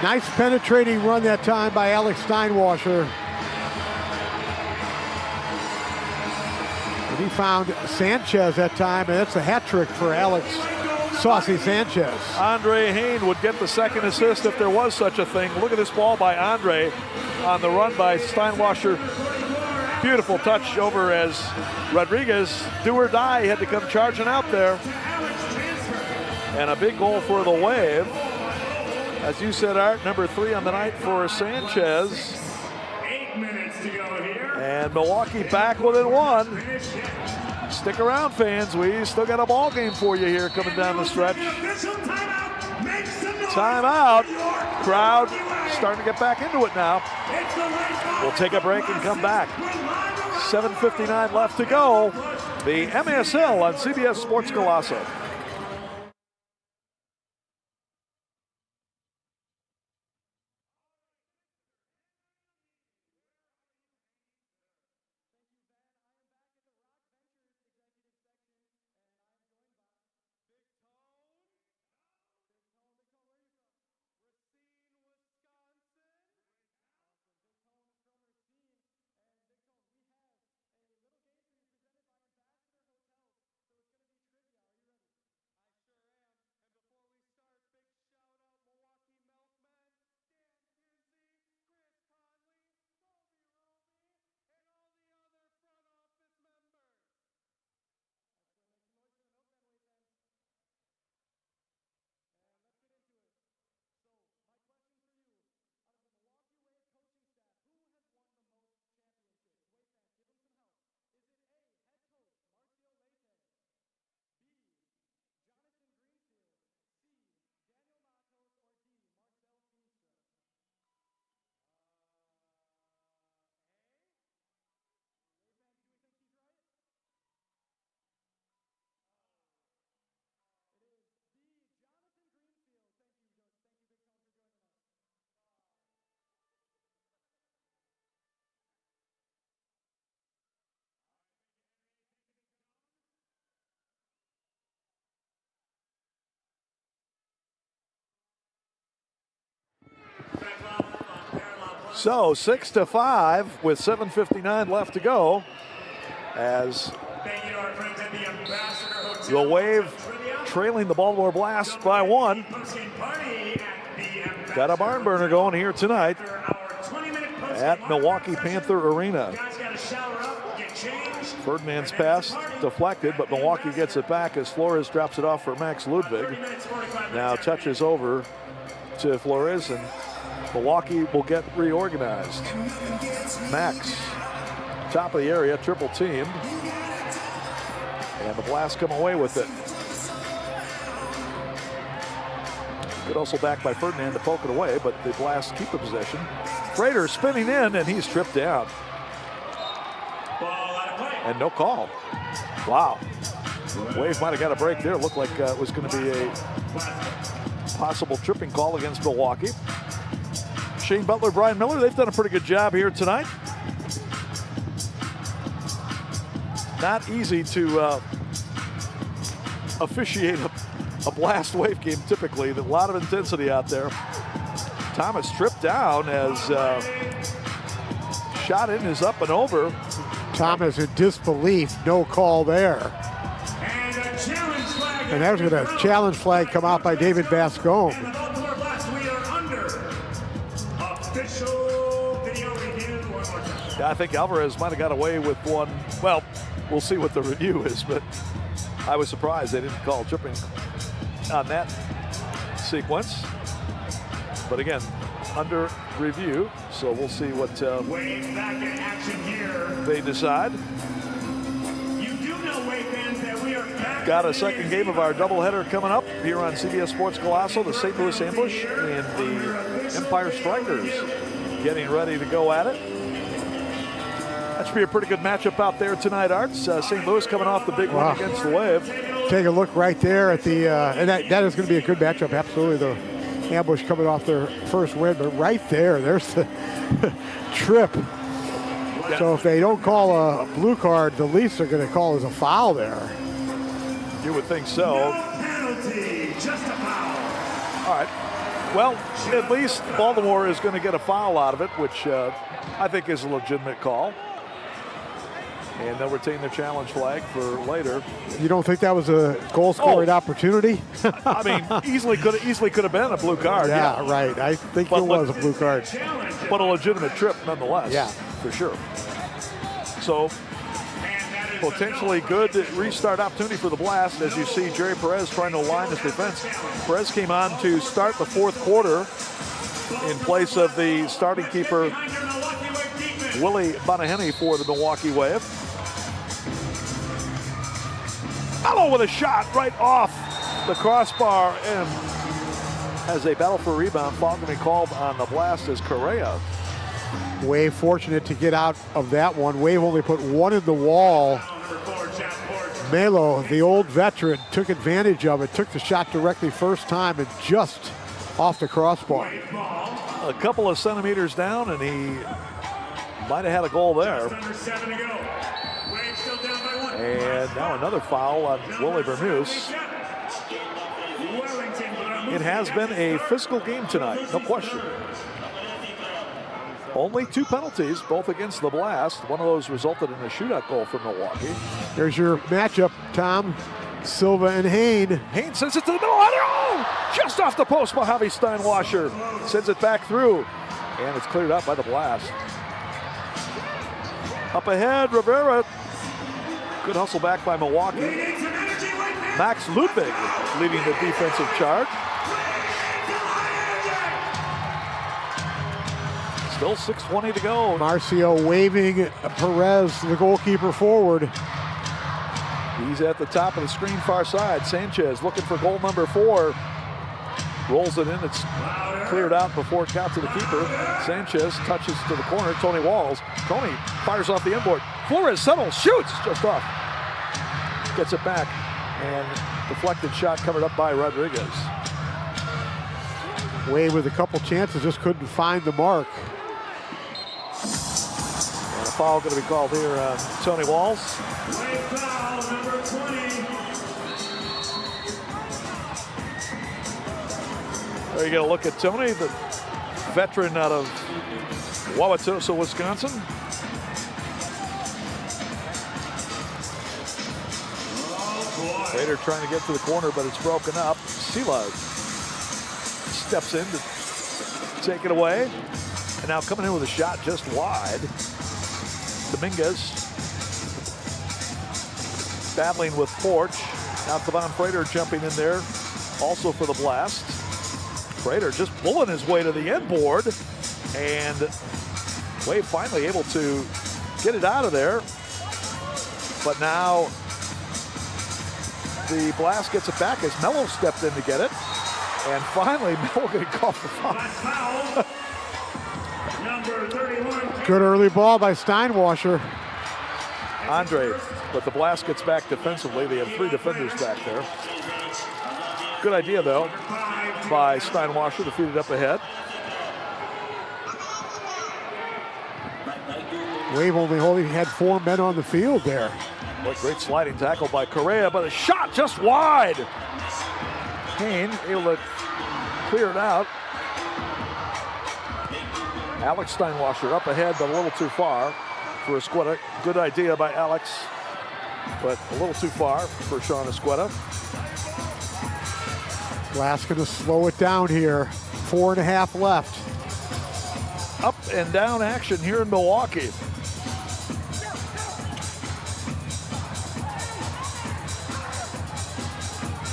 Nice penetrating run that time by Alex Steinwasser. And he found Sanchez that time, and that's a hat trick for Alex Saucy Sanchez. Andre Hain would get the second assist if there was such a thing. Look at this ball by Andre on the run by Steinwasser. Beautiful touch over as Rodriguez, do or die, had to come charging out there. And a big goal for the Wave. As you said, Art, number 3 on the night for Sanchez. 8 minutes to go here. And Milwaukee back within 1. Stick around, fans. We still got a ball game for you here coming down the stretch. Timeout. Crowd starting to get back into it now. We'll take a break and come back. 7:59 left to go. The MASL on CBS Sports Colosso. So 6-5 with 7:59 left to go as the Wave trailing the Baltimore Blast by 1. Got a barn burner going here tonight at Milwaukee Panther Arena. Ferdinand's pass deflected, but Milwaukee gets it back as Flores drops it off for Max Ludwig. Now touches over to Flores, and Milwaukee will get reorganized. Max, top of the area, triple teamed. And the Blast come away with it. Good hustle back by Ferdinand to poke it away, but the Blast keep the possession. Frater spinning in, and he's tripped down. And no call. Wow. Wave might have got a break there. Looked like it was going to be a possible tripping call against Milwaukee. Shane Butler, Brian Miller, they've done a pretty good job here tonight. Not easy to officiate a Blast Wave game typically. A lot of intensity out there. Thomas tripped down as shot in is up and over. Thomas in disbelief, no call there. And there's a challenge flag come out by David Bascombe. Yeah, I think Alvarez might have got away with one. Well, we'll see what the review is, but I was surprised they didn't call tripping on that sequence. But again, under review, so we'll see what they decide. Got a second game of our doubleheader coming up here on CBS Sports Colosso. The St. Louis Ambush and the Empire Strikers getting ready to go at it. That should be a pretty good matchup out there tonight, Arts. St. Louis coming off the big win against the Wave. Take a look right there at the, and that is going to be a good matchup, absolutely. The Ambush coming off their first win, but right there, there's the trip. So if they don't call a blue card, the least they're going to call is a foul there. You would think so. No penalty, just a foul. All right. Well, at least Baltimore is going to get a foul out of it, which I think is a legitimate call. And they'll retain the challenge flag for later. You don't think that was a goal-scoring opportunity? I mean, easily could have been a blue card. Yeah, right. I think it was a blue card. But a legitimate trip nonetheless. Yeah, for sure. So potentially good restart opportunity for the Blast. As you see, Jerry Perez trying to align his defense. Perez came on to start the fourth quarter in place of the starting keeper, Willie Bonaheny, for the Milwaukee Wave. Mello with a shot right off the crossbar, and as a battle for a rebound, foul going to be called on the blast as Correa. Wave fortunate to get out of that one. Wave only put one in the wall. Melo, the old veteran, took advantage of it, took the shot directly first time and just off the crossbar. A couple of centimeters down, and he might have had a goal there. And now another foul on Willie Bermuse. It has been a physical game tonight, no question. Only 2 penalties, both against the Blast. One of those resulted in a shootout goal for Milwaukee. There's your matchup, Tom. Silva and Hain. Hain sends it to the middle. Oh, just off the post by Javi Steinwasser. Sends it back through, and it's cleared out by the Blast. Up ahead, Rivera. Good hustle back by Milwaukee. Max Ludwig leading the defensive charge. Still 6:20 to go. Marcio waving Perez, the goalkeeper, forward. He's at the top of the screen, far side. Sanchez looking for goal number 4. Rolls it in. It's cleared out before it got to the keeper. Sanchez touches to the corner. Tony Walls. Tony fires off the inboard. Flores settles, shoots, just off. Gets it back, and deflected shot covered up by Rodriguez. Wade with a couple chances, just couldn't find the mark. And a foul going to be called here on Tony Walls. Foul number 20. There you get a look at Tony, the veteran out of Wauwatosa, Wisconsin. Rader trying to get to the corner, but it's broken up. Sila steps in to take it away. And now coming in with a shot just wide. Dominguez battling with Porch. Now Kevon Frater jumping in there also for the Blast. Frater just pulling his way to the end board. And Wade finally able to get it out of there. But now the Blast gets it back as Mello stepped in to get it. And finally, Mello getting called for foul. Number 31. Good early ball by Steinwasser. Andre, but the Blast gets back defensively. They have 3 defenders back there. Good idea, though, by Steinwasser to feed it up ahead. Wave only had 4 men on the field there. What great sliding tackle by Correa, but a shot just wide. Hain able to clear it out. Alex Steinwasser up ahead, but a little too far for Escueta. Good idea by Alex, but a little too far for Sean Escueta. Blast gonna slow it down here. 4.5 left. Up and down action here in Milwaukee.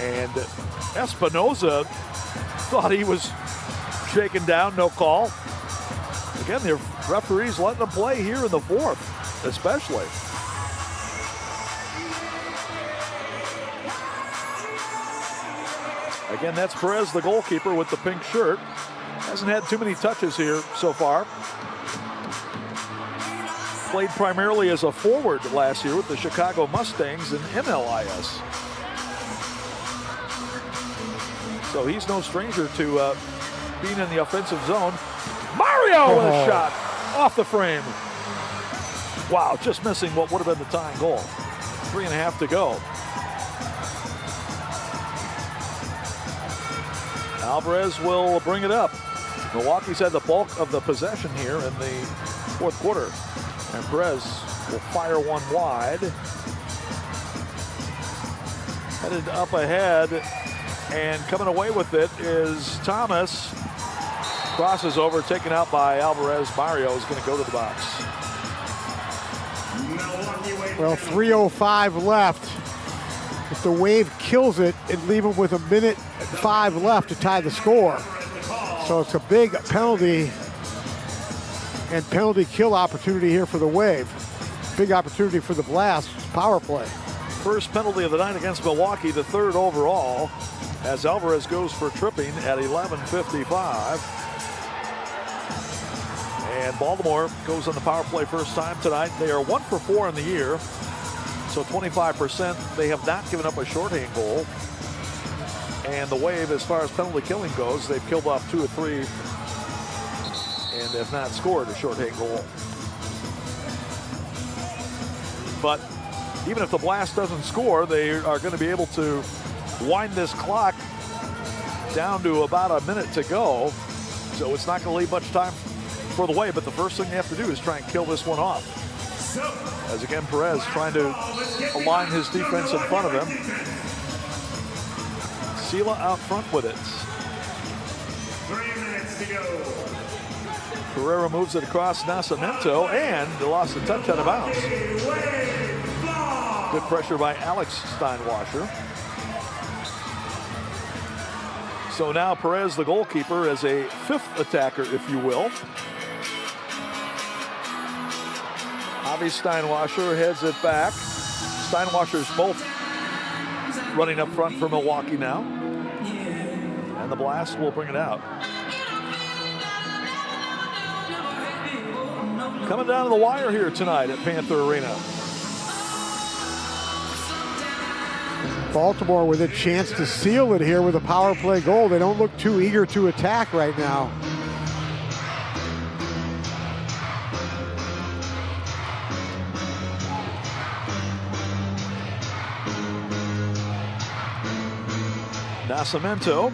And Espinoza thought he was shaken down, no call. Again, the referees letting them play here in the 4th, especially. Again, that's Perez, the goalkeeper, with the pink shirt. Hasn't had too many touches here so far. Played primarily as a forward last year with the Chicago Mustangs in MLS. So he's no stranger to being in the offensive zone. Mario with a shot off the frame. Wow, just missing what would have been the tying goal. 3.5 to go. Alvarez will bring it up. Milwaukee's had the bulk of the possession here in the 4th quarter. And Perez will fire one wide. Headed up ahead. And coming away with it is Thomas. Crosses over, taken out by Alvarez. Mario is going to go to the box. Well, 3:05 left. If the Wave kills it, it'd leave them with 1:05 left to tie the score. So it's a big penalty and penalty kill opportunity here for the Wave. Big opportunity for the Blast. Power play. first penalty of the night against Milwaukee, the third overall, as Alvarez goes for tripping at 11:55. And Baltimore goes on the power play first time tonight. They are 1 for 4 in the year, so 25%. They have not given up a shorthand goal. And the Wave, as far as penalty killing goes, they've killed off 2 or 3 and have not scored a shorthand goal. But even if the Blast doesn't score, they are going to be able to wind this clock down to about a minute to go. So it's not going to leave much time for the Wave, but the first thing they have to do is try and kill this one off. As again, Perez trying to align his defense in front of him. Sela out front with it. 3 minutes to go. Pereira moves it across Nascimento, and they lost the touch out of bounds. Good pressure by Alex Steinwasser. So now Perez, the goalkeeper, as a 5th attacker, if you will. Avi Steinwasser heads it back. Steinwasser's both running up front for Milwaukee now. And the Blast will bring it out. Coming down to the wire here tonight at Panther Arena. Baltimore with a chance to seal it here with a power play goal. They don't look too eager to attack right now. Nascimento.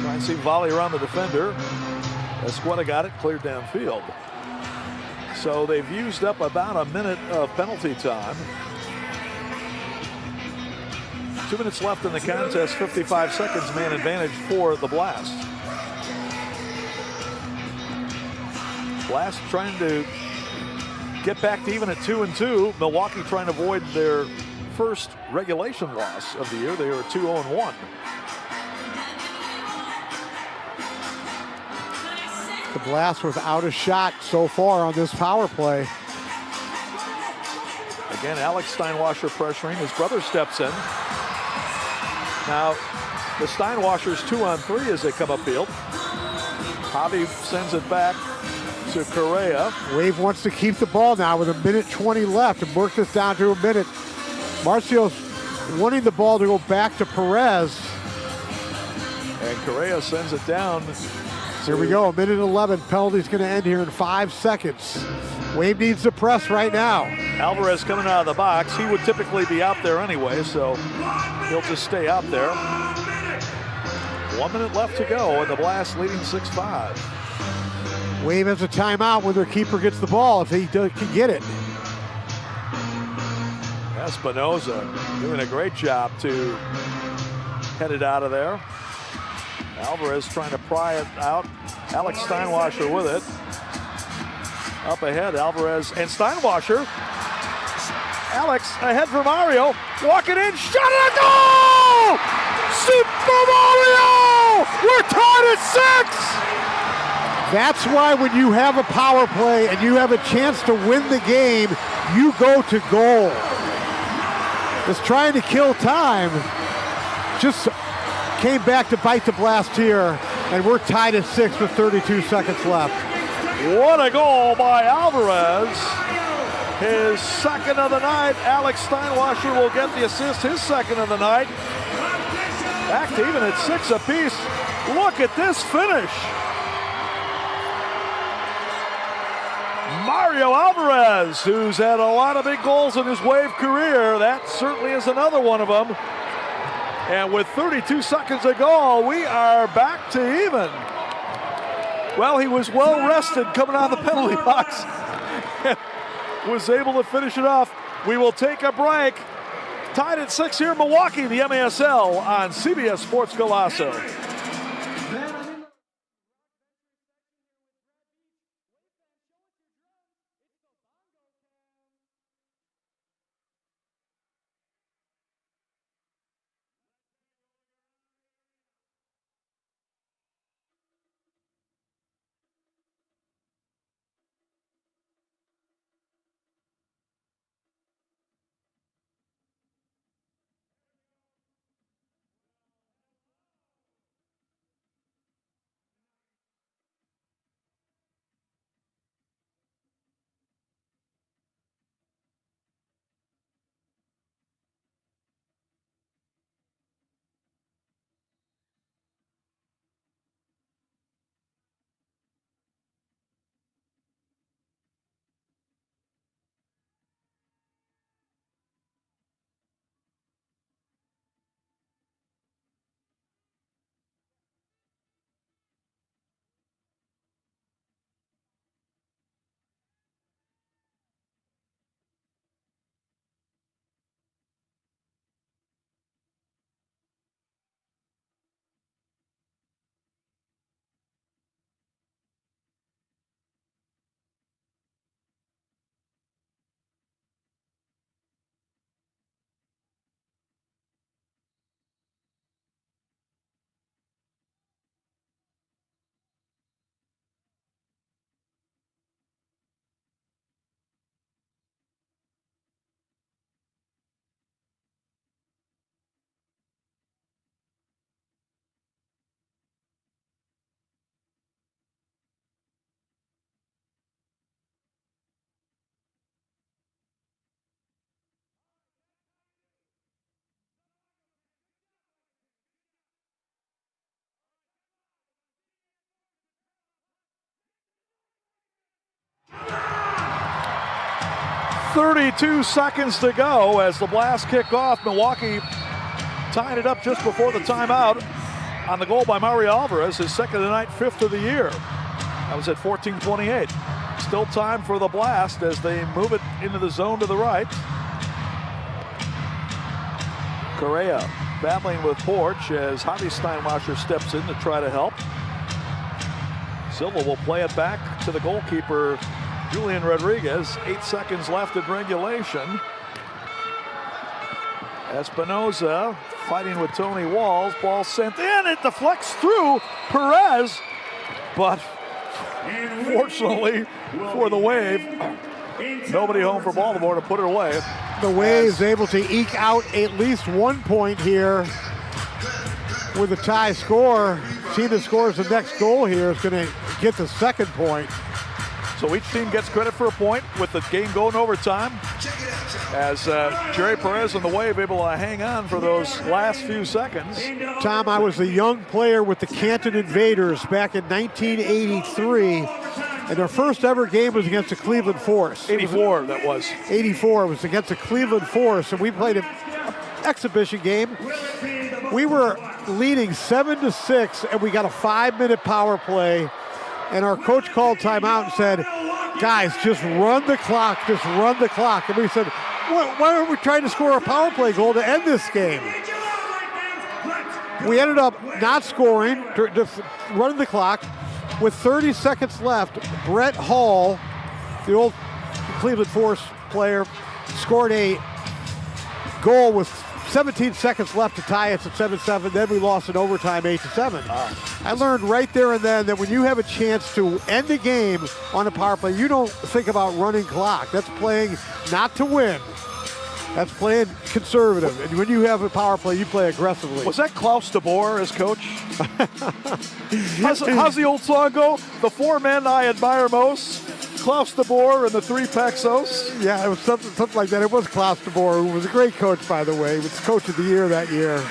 Trying to see volley around the defender. Escueta got it, cleared downfield. So they've used up about a minute of penalty time. 2 minutes left in the contest, 55 seconds, man advantage for the Blast. Blast trying to get back to even at 2-2. Milwaukee trying to avoid their first regulation loss of the year. They were 2-0-1. The Blast without a shot so far on this power play. Again, Alex Steinwasser pressuring. His brother steps in. Now, the Steinwassers 2-on-3 as they come upfield. Javi sends it back to Correa. Wave wants to keep the ball now with 1:20 left and work this down to a minute. Marcio's wanting the ball to go back to Perez. And Correa sends it down. Here we go, 1:11. Penalty's going to end here in 5 seconds. Wave needs to press right now. Alvarez coming out of the box. He would typically be out there anyway, so he'll just stay out there. 1 minute left to go, and the Blast leading 6-5. Wave has a timeout when their keeper gets the ball, if he can get it. Espinoza doing a great job to head it out of there. Alvarez trying to pry it out. Alex Steinwasser with it. Up ahead, Alvarez and Steinwasser. Alex ahead for Mario. Walking in, shot at goal! Super Mario! We're tied at 6! That's why when you have a power play and you have a chance to win the game, you go to goal. Just trying to kill time. Just came back to bite the Blast here, and we're tied at 6 with 32 seconds left. What a goal by Alvarez. His second of the night. Alex Steinwasser will get the assist, his second of the night. Back to even at 6 apiece. Look at this finish. Mario Alvarez, who's had a lot of big goals in his Wave career. That certainly is another one of them. And with 32 seconds to go, we are back to even. Well, he was well rested coming out of the penalty box. Was able to finish it off. We will take a break. Tied at 6 here in Milwaukee, the MASL on CBS Sports Golasso. 32 seconds to go as the Blast kick off. Milwaukee tying it up just before the timeout on the goal by Mario Alvarez, his second of the night, fifth of the year. That was at 14:28. Still time for the Blast as they move it into the zone to the right. Correa battling with Porch as Javi Steinwasser steps in to try to help. Silva will play it back to the goalkeeper, Julian Rodriguez. 8 seconds left in regulation. Espinoza fighting with Tony Walls. Ball sent in. It deflects through Perez. But fortunately for the Wave, nobody home for Baltimore to put it away. The Wave's able to eke out at least 1 point here with a tie score. Team that scores the next goal here is going to get the second point. So each team gets credit for a point with the game going overtime. As Jerry Perez and the Wave able to hang on for those last few seconds. Tom, I was a young player with the Canton Invaders back in 1983, and their first ever game was against the Cleveland Force. 84, that was. 84 was against the Cleveland Force, and we played an exhibition game. We were leading 7-6, and we got a 5-minute power play, and our coach called timeout and said, guys, just run the clock, just run the clock. And we said, why aren't we trying to score a power play goal to end this game? We ended up not scoring, just running the clock. With 30 seconds left, Brett Hall, the old Cleveland Force player, scored a goal with 17 seconds left to tie us at 7-7. Then we lost in overtime 8-7. I learned right there and then that when you have a chance to end the game on a power play, you don't think about running clock. That's playing not to win. That's playing conservative. And when you have a power play, you play aggressively. Was that Klaus de Boer as coach? How's the old song go? The 4 men I admire most. Klaus de Boer and the 3 Paxos. Yeah, it was something like that. It was Klaus de Boer, who was a great coach, by the way. He was coach of the year that year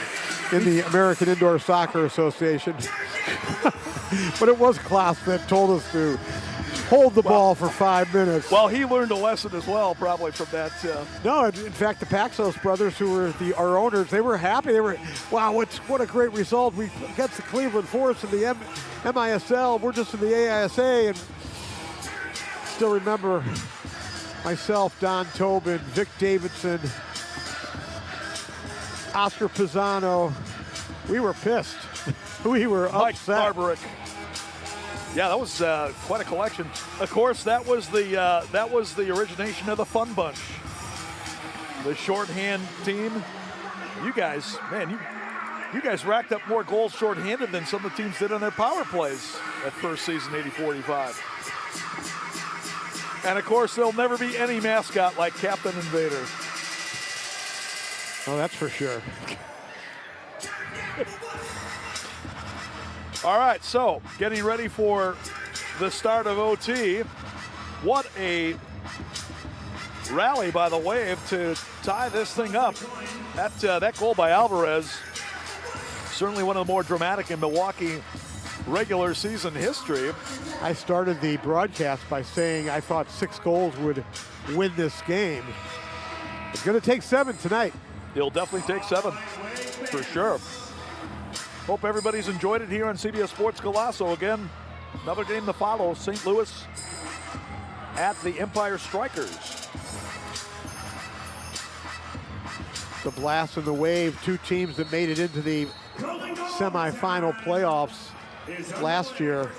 in the American Indoor Soccer Association. But it was Klaus that told us to hold the ball for 5 minutes. Well, he learned a lesson as well, probably from that. No, in fact, the Paxos brothers, who were our owners, they were happy. They were, wow, what a great result. We against the Cleveland Force in the MISL. We're just in the AISA, and still remember myself, Don Tobin, Vic Davidson, Oscar Pisano. We were pissed. We were Mike upset. Barbaric. Yeah, that was quite a collection. Of course, that was the origination of the Fun Bunch, the shorthand team. You guys, man, you guys racked up more goals shorthanded than some of the teams did on their power plays that first season, 84-85. And of course, there'll never be any mascot like Captain Invader. Oh, that's for sure. All right, so getting ready for the start of OT. What a rally by the Wave to tie this thing up. That goal by Alvarez, certainly one of the more dramatic in Milwaukee regular season history. I started the broadcast by saying I thought 6 goals would win this game. It's going to take 7 tonight. He'll definitely take 7, for sure. Hope everybody's enjoyed it here on CBS Sports Golasso. Again, another game to follow. St. Louis at the Empire Strikers. The Blast and the Wave, 2 teams that made it into the semifinal playoffs last year.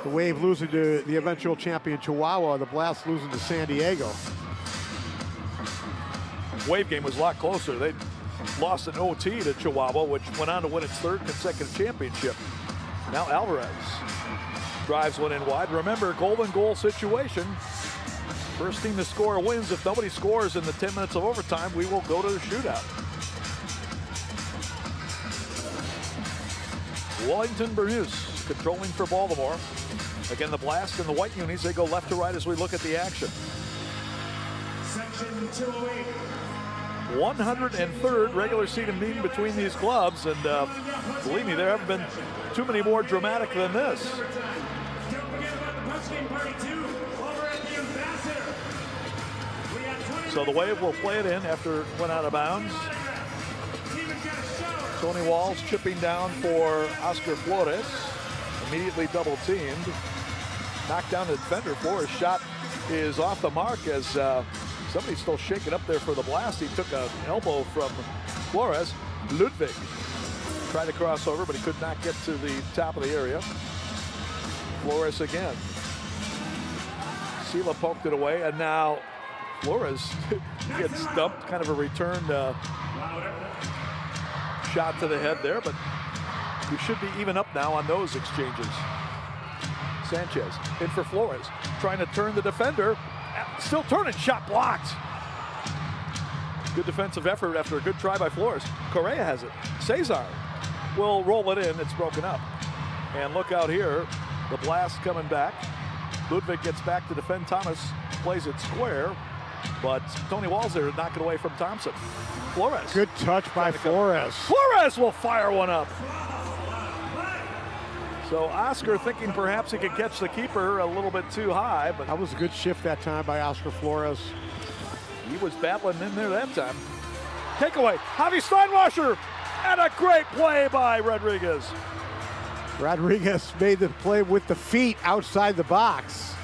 The Wave losing to the eventual champion Chihuahua, the Blast losing to San Diego. Wave game was a lot closer. They lost an OT to Chihuahua, which went on to win its 3rd consecutive championship. Now Alvarez drives one in wide. Remember, golden goal situation. First team to score wins. If nobody scores in the 10 minutes of overtime, we will go to the shootout. Wellington Burnous controlling for Baltimore. Again, the Blast and the white unis, they go left to right as we look at the action. Section 208. 103rd regular season meeting between these clubs, and believe me, there haven't been too many more dramatic than this. Don't forget about the postgame party too over at the Ambassador. We have So the Wave will play it in after it went out of bounds. Tony Walls chipping down for Oscar Flores. Immediately double teamed. Knocked down the defender. Flores' shot is off the mark as somebody's still shaking up there for the blast. He took an elbow from Flores. Ludwig tried to cross over, but he could not get to the top of the area. Flores again. Sela poked it away, and now Flores gets dumped. Kind of a return shot to the head there, but we should be even up now on those exchanges. Sanchez in for Flores, trying to turn the defender. Still turning, shot blocked. Good defensive effort after a good try by Flores. Correa has it. Cesar will roll it in. It's broken up. And look out here, the blast coming back. Ludwig gets back to defend Thomas, plays it square, but Tony Walls there to knock it away from Thompson. Flores. Good touch by Flores. Flores will fire one up. So Oscar thinking perhaps he could catch the keeper a little bit too high, but That was a good shift that time by Oscar Flores. he was battling in there that time. Takeaway, Javi Steinwasser, and a great play by Rodriguez. Rodriguez made the play with the feet outside the box.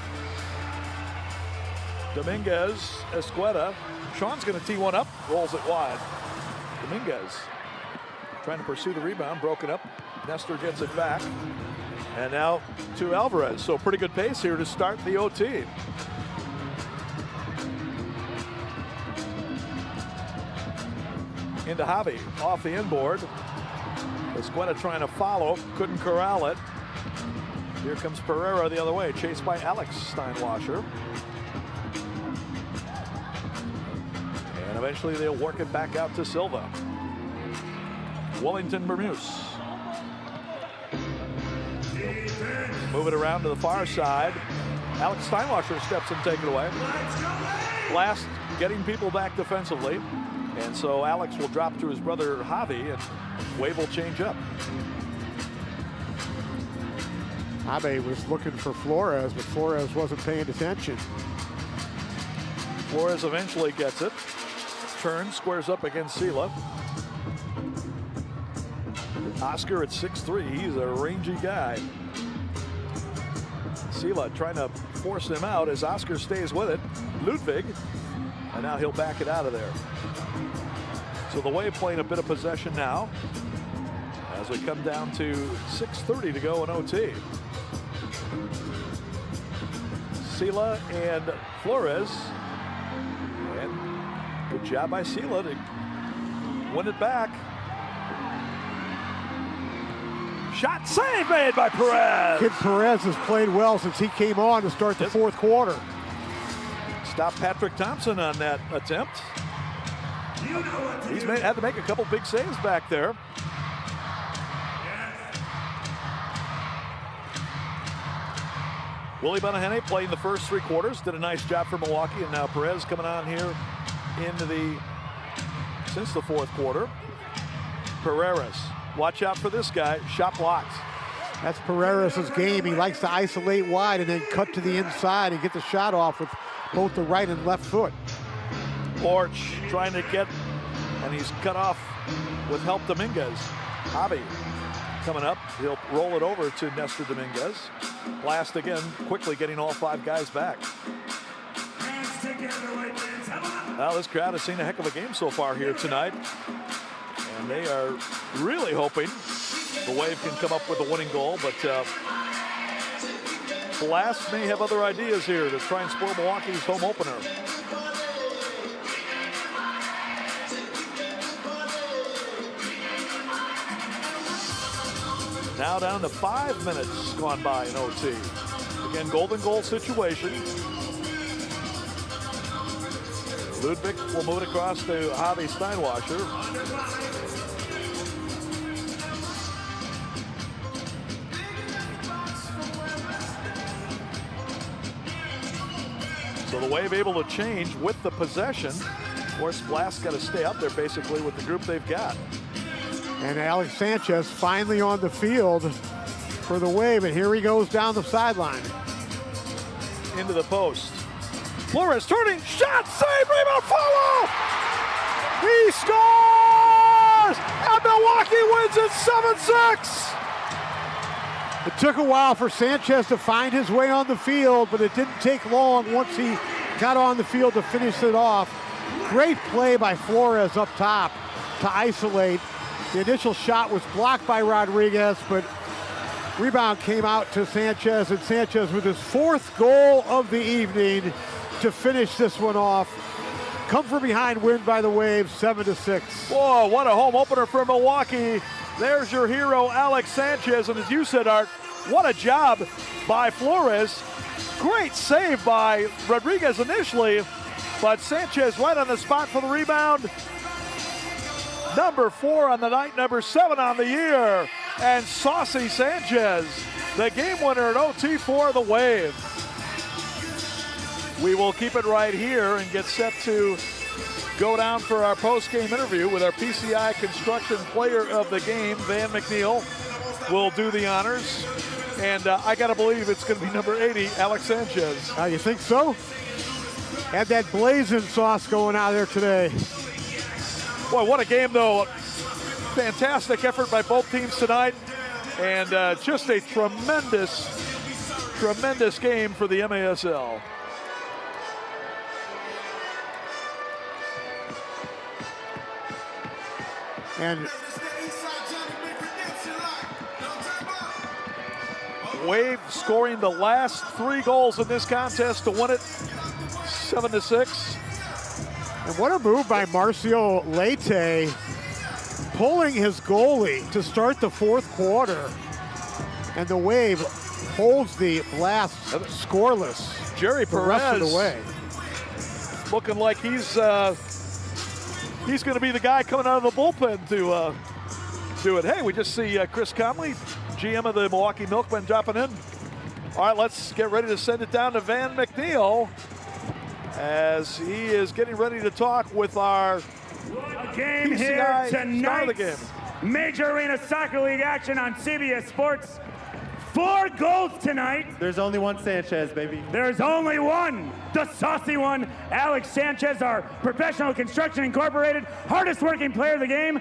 Dominguez, Escueda. Sean's going to tee one up, rolls it wide. Dominguez trying to pursue the rebound, broken up. Nestor gets it back. And now to Alvarez. So pretty good pace here to start the OT. Into Javi, off the inboard. Escueda trying to follow, couldn't corral it. Here comes Pereira the other way, chased by Alex Steinwasser. And eventually they'll work it back out to Silva. Wellington Bermuse. Move it around to the far side. Alex Steinwasser steps and take it away. Blast getting people back defensively. And so Alex will drop to his brother Javi, and Wave will change up. Javi was looking for Flores, but Flores wasn't paying attention. Flores eventually gets it. Turns, squares up against Sela. Oscar at 6'3", he's a rangy guy. Sela trying to force him out as Oscar stays with it. Ludwig, and now he'll back it out of there. So the Wave playing a bit of possession now as we come down to 6:30 to go in OT. Sela and Flores, and good job by Sela to win it back. Shot save made by Perez. Kid Perez has played well since he came on to start the fourth quarter. Stopped Patrick Thompson on that attempt. He's had to make a couple big saves back there. Willie Bonahene playing the first three quarters, did a nice job for Milwaukee, and now Perez coming on here since the fourth quarter. Pereira's, watch out for this guy, shot blocked. That's Pereira's game. He likes to isolate wide and then cut to the inside and get the shot off with both the right and left foot. Porch trying to get, and he's cut off with help Dominguez. Javi coming up, he'll roll it over to Nestor Dominguez. Blast again, quickly getting all five guys back. Well, this crowd has seen a heck of a game so far here tonight. And they are really hoping the Wave can come up with a winning goal, but Blast may have other ideas here to try and spoil Milwaukee's home opener. Now down to 5 minutes gone by in OT. Again, golden goal situation. Ludwig will move it across to Javi Steinwasser. So the Wave able to change with the possession. Of course, Blast got to stay up there basically with the group they've got. And Alex Sanchez finally on the field for the Wave, and here he goes down the sideline. Into the post. Flores turning, shot, save, rebound, follow! He scores! And Milwaukee wins it 7-6! It took a while for Sanchez to find his way on the field, but it didn't take long once he got on the field to finish it off. Great play by Flores up top to isolate. The initial shot was blocked by Rodriguez, but rebound came out to Sanchez, and Sanchez with his 4th goal of the evening to finish this one off. Come from behind win by the Wave, 7-6. Whoa, what a home opener for Milwaukee. There's your hero, Alex Sanchez, and as you said, Art, what a job by Flores. Great save by Rodriguez initially, but Sanchez right on the spot for the rebound. Number 4 on the night, number 7 on the year, and Saucy Sanchez, the game winner at OT for the Wave. We will keep it right here and get set to go down for our post-game interview with our PCI Construction Player of the Game, Van McNeil, will do the honors. And I got to believe it's going to be number 80, Alex Sanchez. You think so? Had that blazing sauce going out there today. Boy, what a game, though. Fantastic effort by both teams tonight. And just a tremendous, tremendous game for the MASL. And Wave scoring the last 3 goals in this contest to win it 7-6. And what a move by Marcio Leite, pulling his goalie to start the 4th quarter. And the Wave holds the Blast scoreless Jerry the rest of Perez the way. looking like he's going to be the guy coming out of the bullpen to do it. Hey, we just see Chris Conley, GM of the Milwaukee Milkmen, dropping in. All right, let's get ready to send it down to Van McNeil as he is getting ready to talk with our game PCI here star tonight. of the game. Major Arena Soccer League action on CBS Sports. 4 goals tonight. There's only one Sanchez, baby. There's only one, the saucy one, Alex Sanchez, our Professional Construction Incorporated, hardest working player of the game.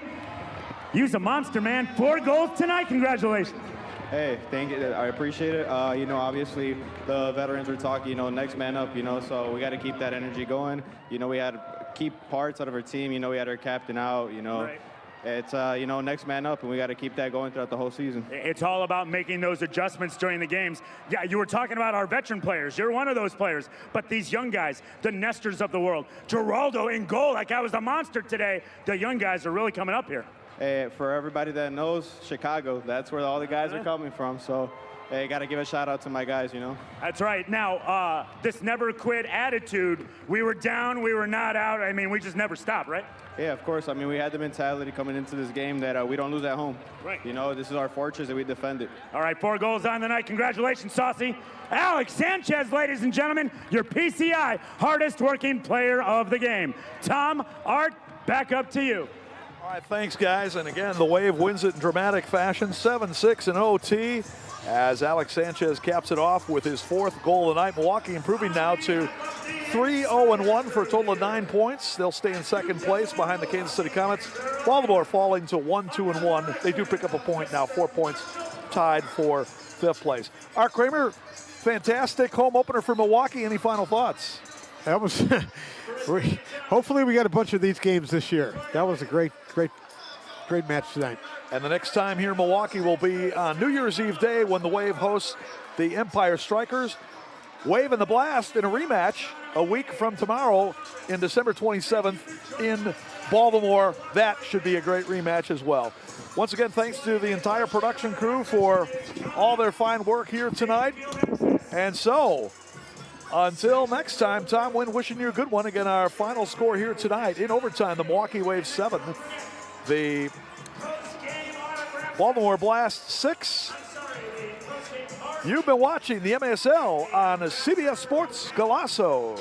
You's a monster, man. 4 goals tonight, congratulations. Hey, thank you. I appreciate it. You know, obviously the veterans are talking, you know, next man up, you know, so we got to keep that energy going. You know, we had key parts out of our team. You know, we had our captain out, you know. Right. It's, you know, next man up, and we got to keep that going throughout the whole season. It's all about making those adjustments during the games. Yeah, you were talking about our veteran players. You're one of those players. But these young guys, the Nestors of the world, Geraldo in goal like I was a monster today. The young guys are really coming up here. Hey, for everybody that knows Chicago, that's where all the guys are coming from. So, hey, got to give a shout out to my guys, you know. That's right. Now, this never quit attitude, we were down, we were not out. I mean, we just never stopped, right? Yeah, of course. I mean, we had the mentality coming into this game that we don't lose at home. Right. You know, this is our fortress and we defend it. All right, 4 goals on the night. Congratulations, Saucy. Alex Sanchez, ladies and gentlemen, your PCI hardest working player of the game. Tom, Art, back up to you. All right, thanks, guys. And again, the Wave wins it in dramatic fashion, 7-6 in OT, as Alex Sanchez caps it off with his 4th goal of the night. Milwaukee improving now to 3-0-1 for a total of 9 points. They'll stay in 2nd place behind the Kansas City Comets. Baltimore falling to 1-2-1. They do pick up a point now, 4 points, tied for 5th place. Art Kramer, fantastic home opener for Milwaukee. Any final thoughts? That was, hopefully we got a bunch of these games this year. That was a great match tonight. And the next time here in Milwaukee will be on New Year's Eve day when the Wave hosts the Empire Strikers. Wave and the Blast in a rematch a week from tomorrow in December 27th in Baltimore. That should be a great rematch as well. Once again, thanks to the entire production crew for all their fine work here tonight. And so, until next time, Tom Wynn wishing you a good one. Again, our final score here tonight in overtime, the Milwaukee Wave 7, the Baltimore Blast 6. You've been watching the MASL on CBS Sports Golasso.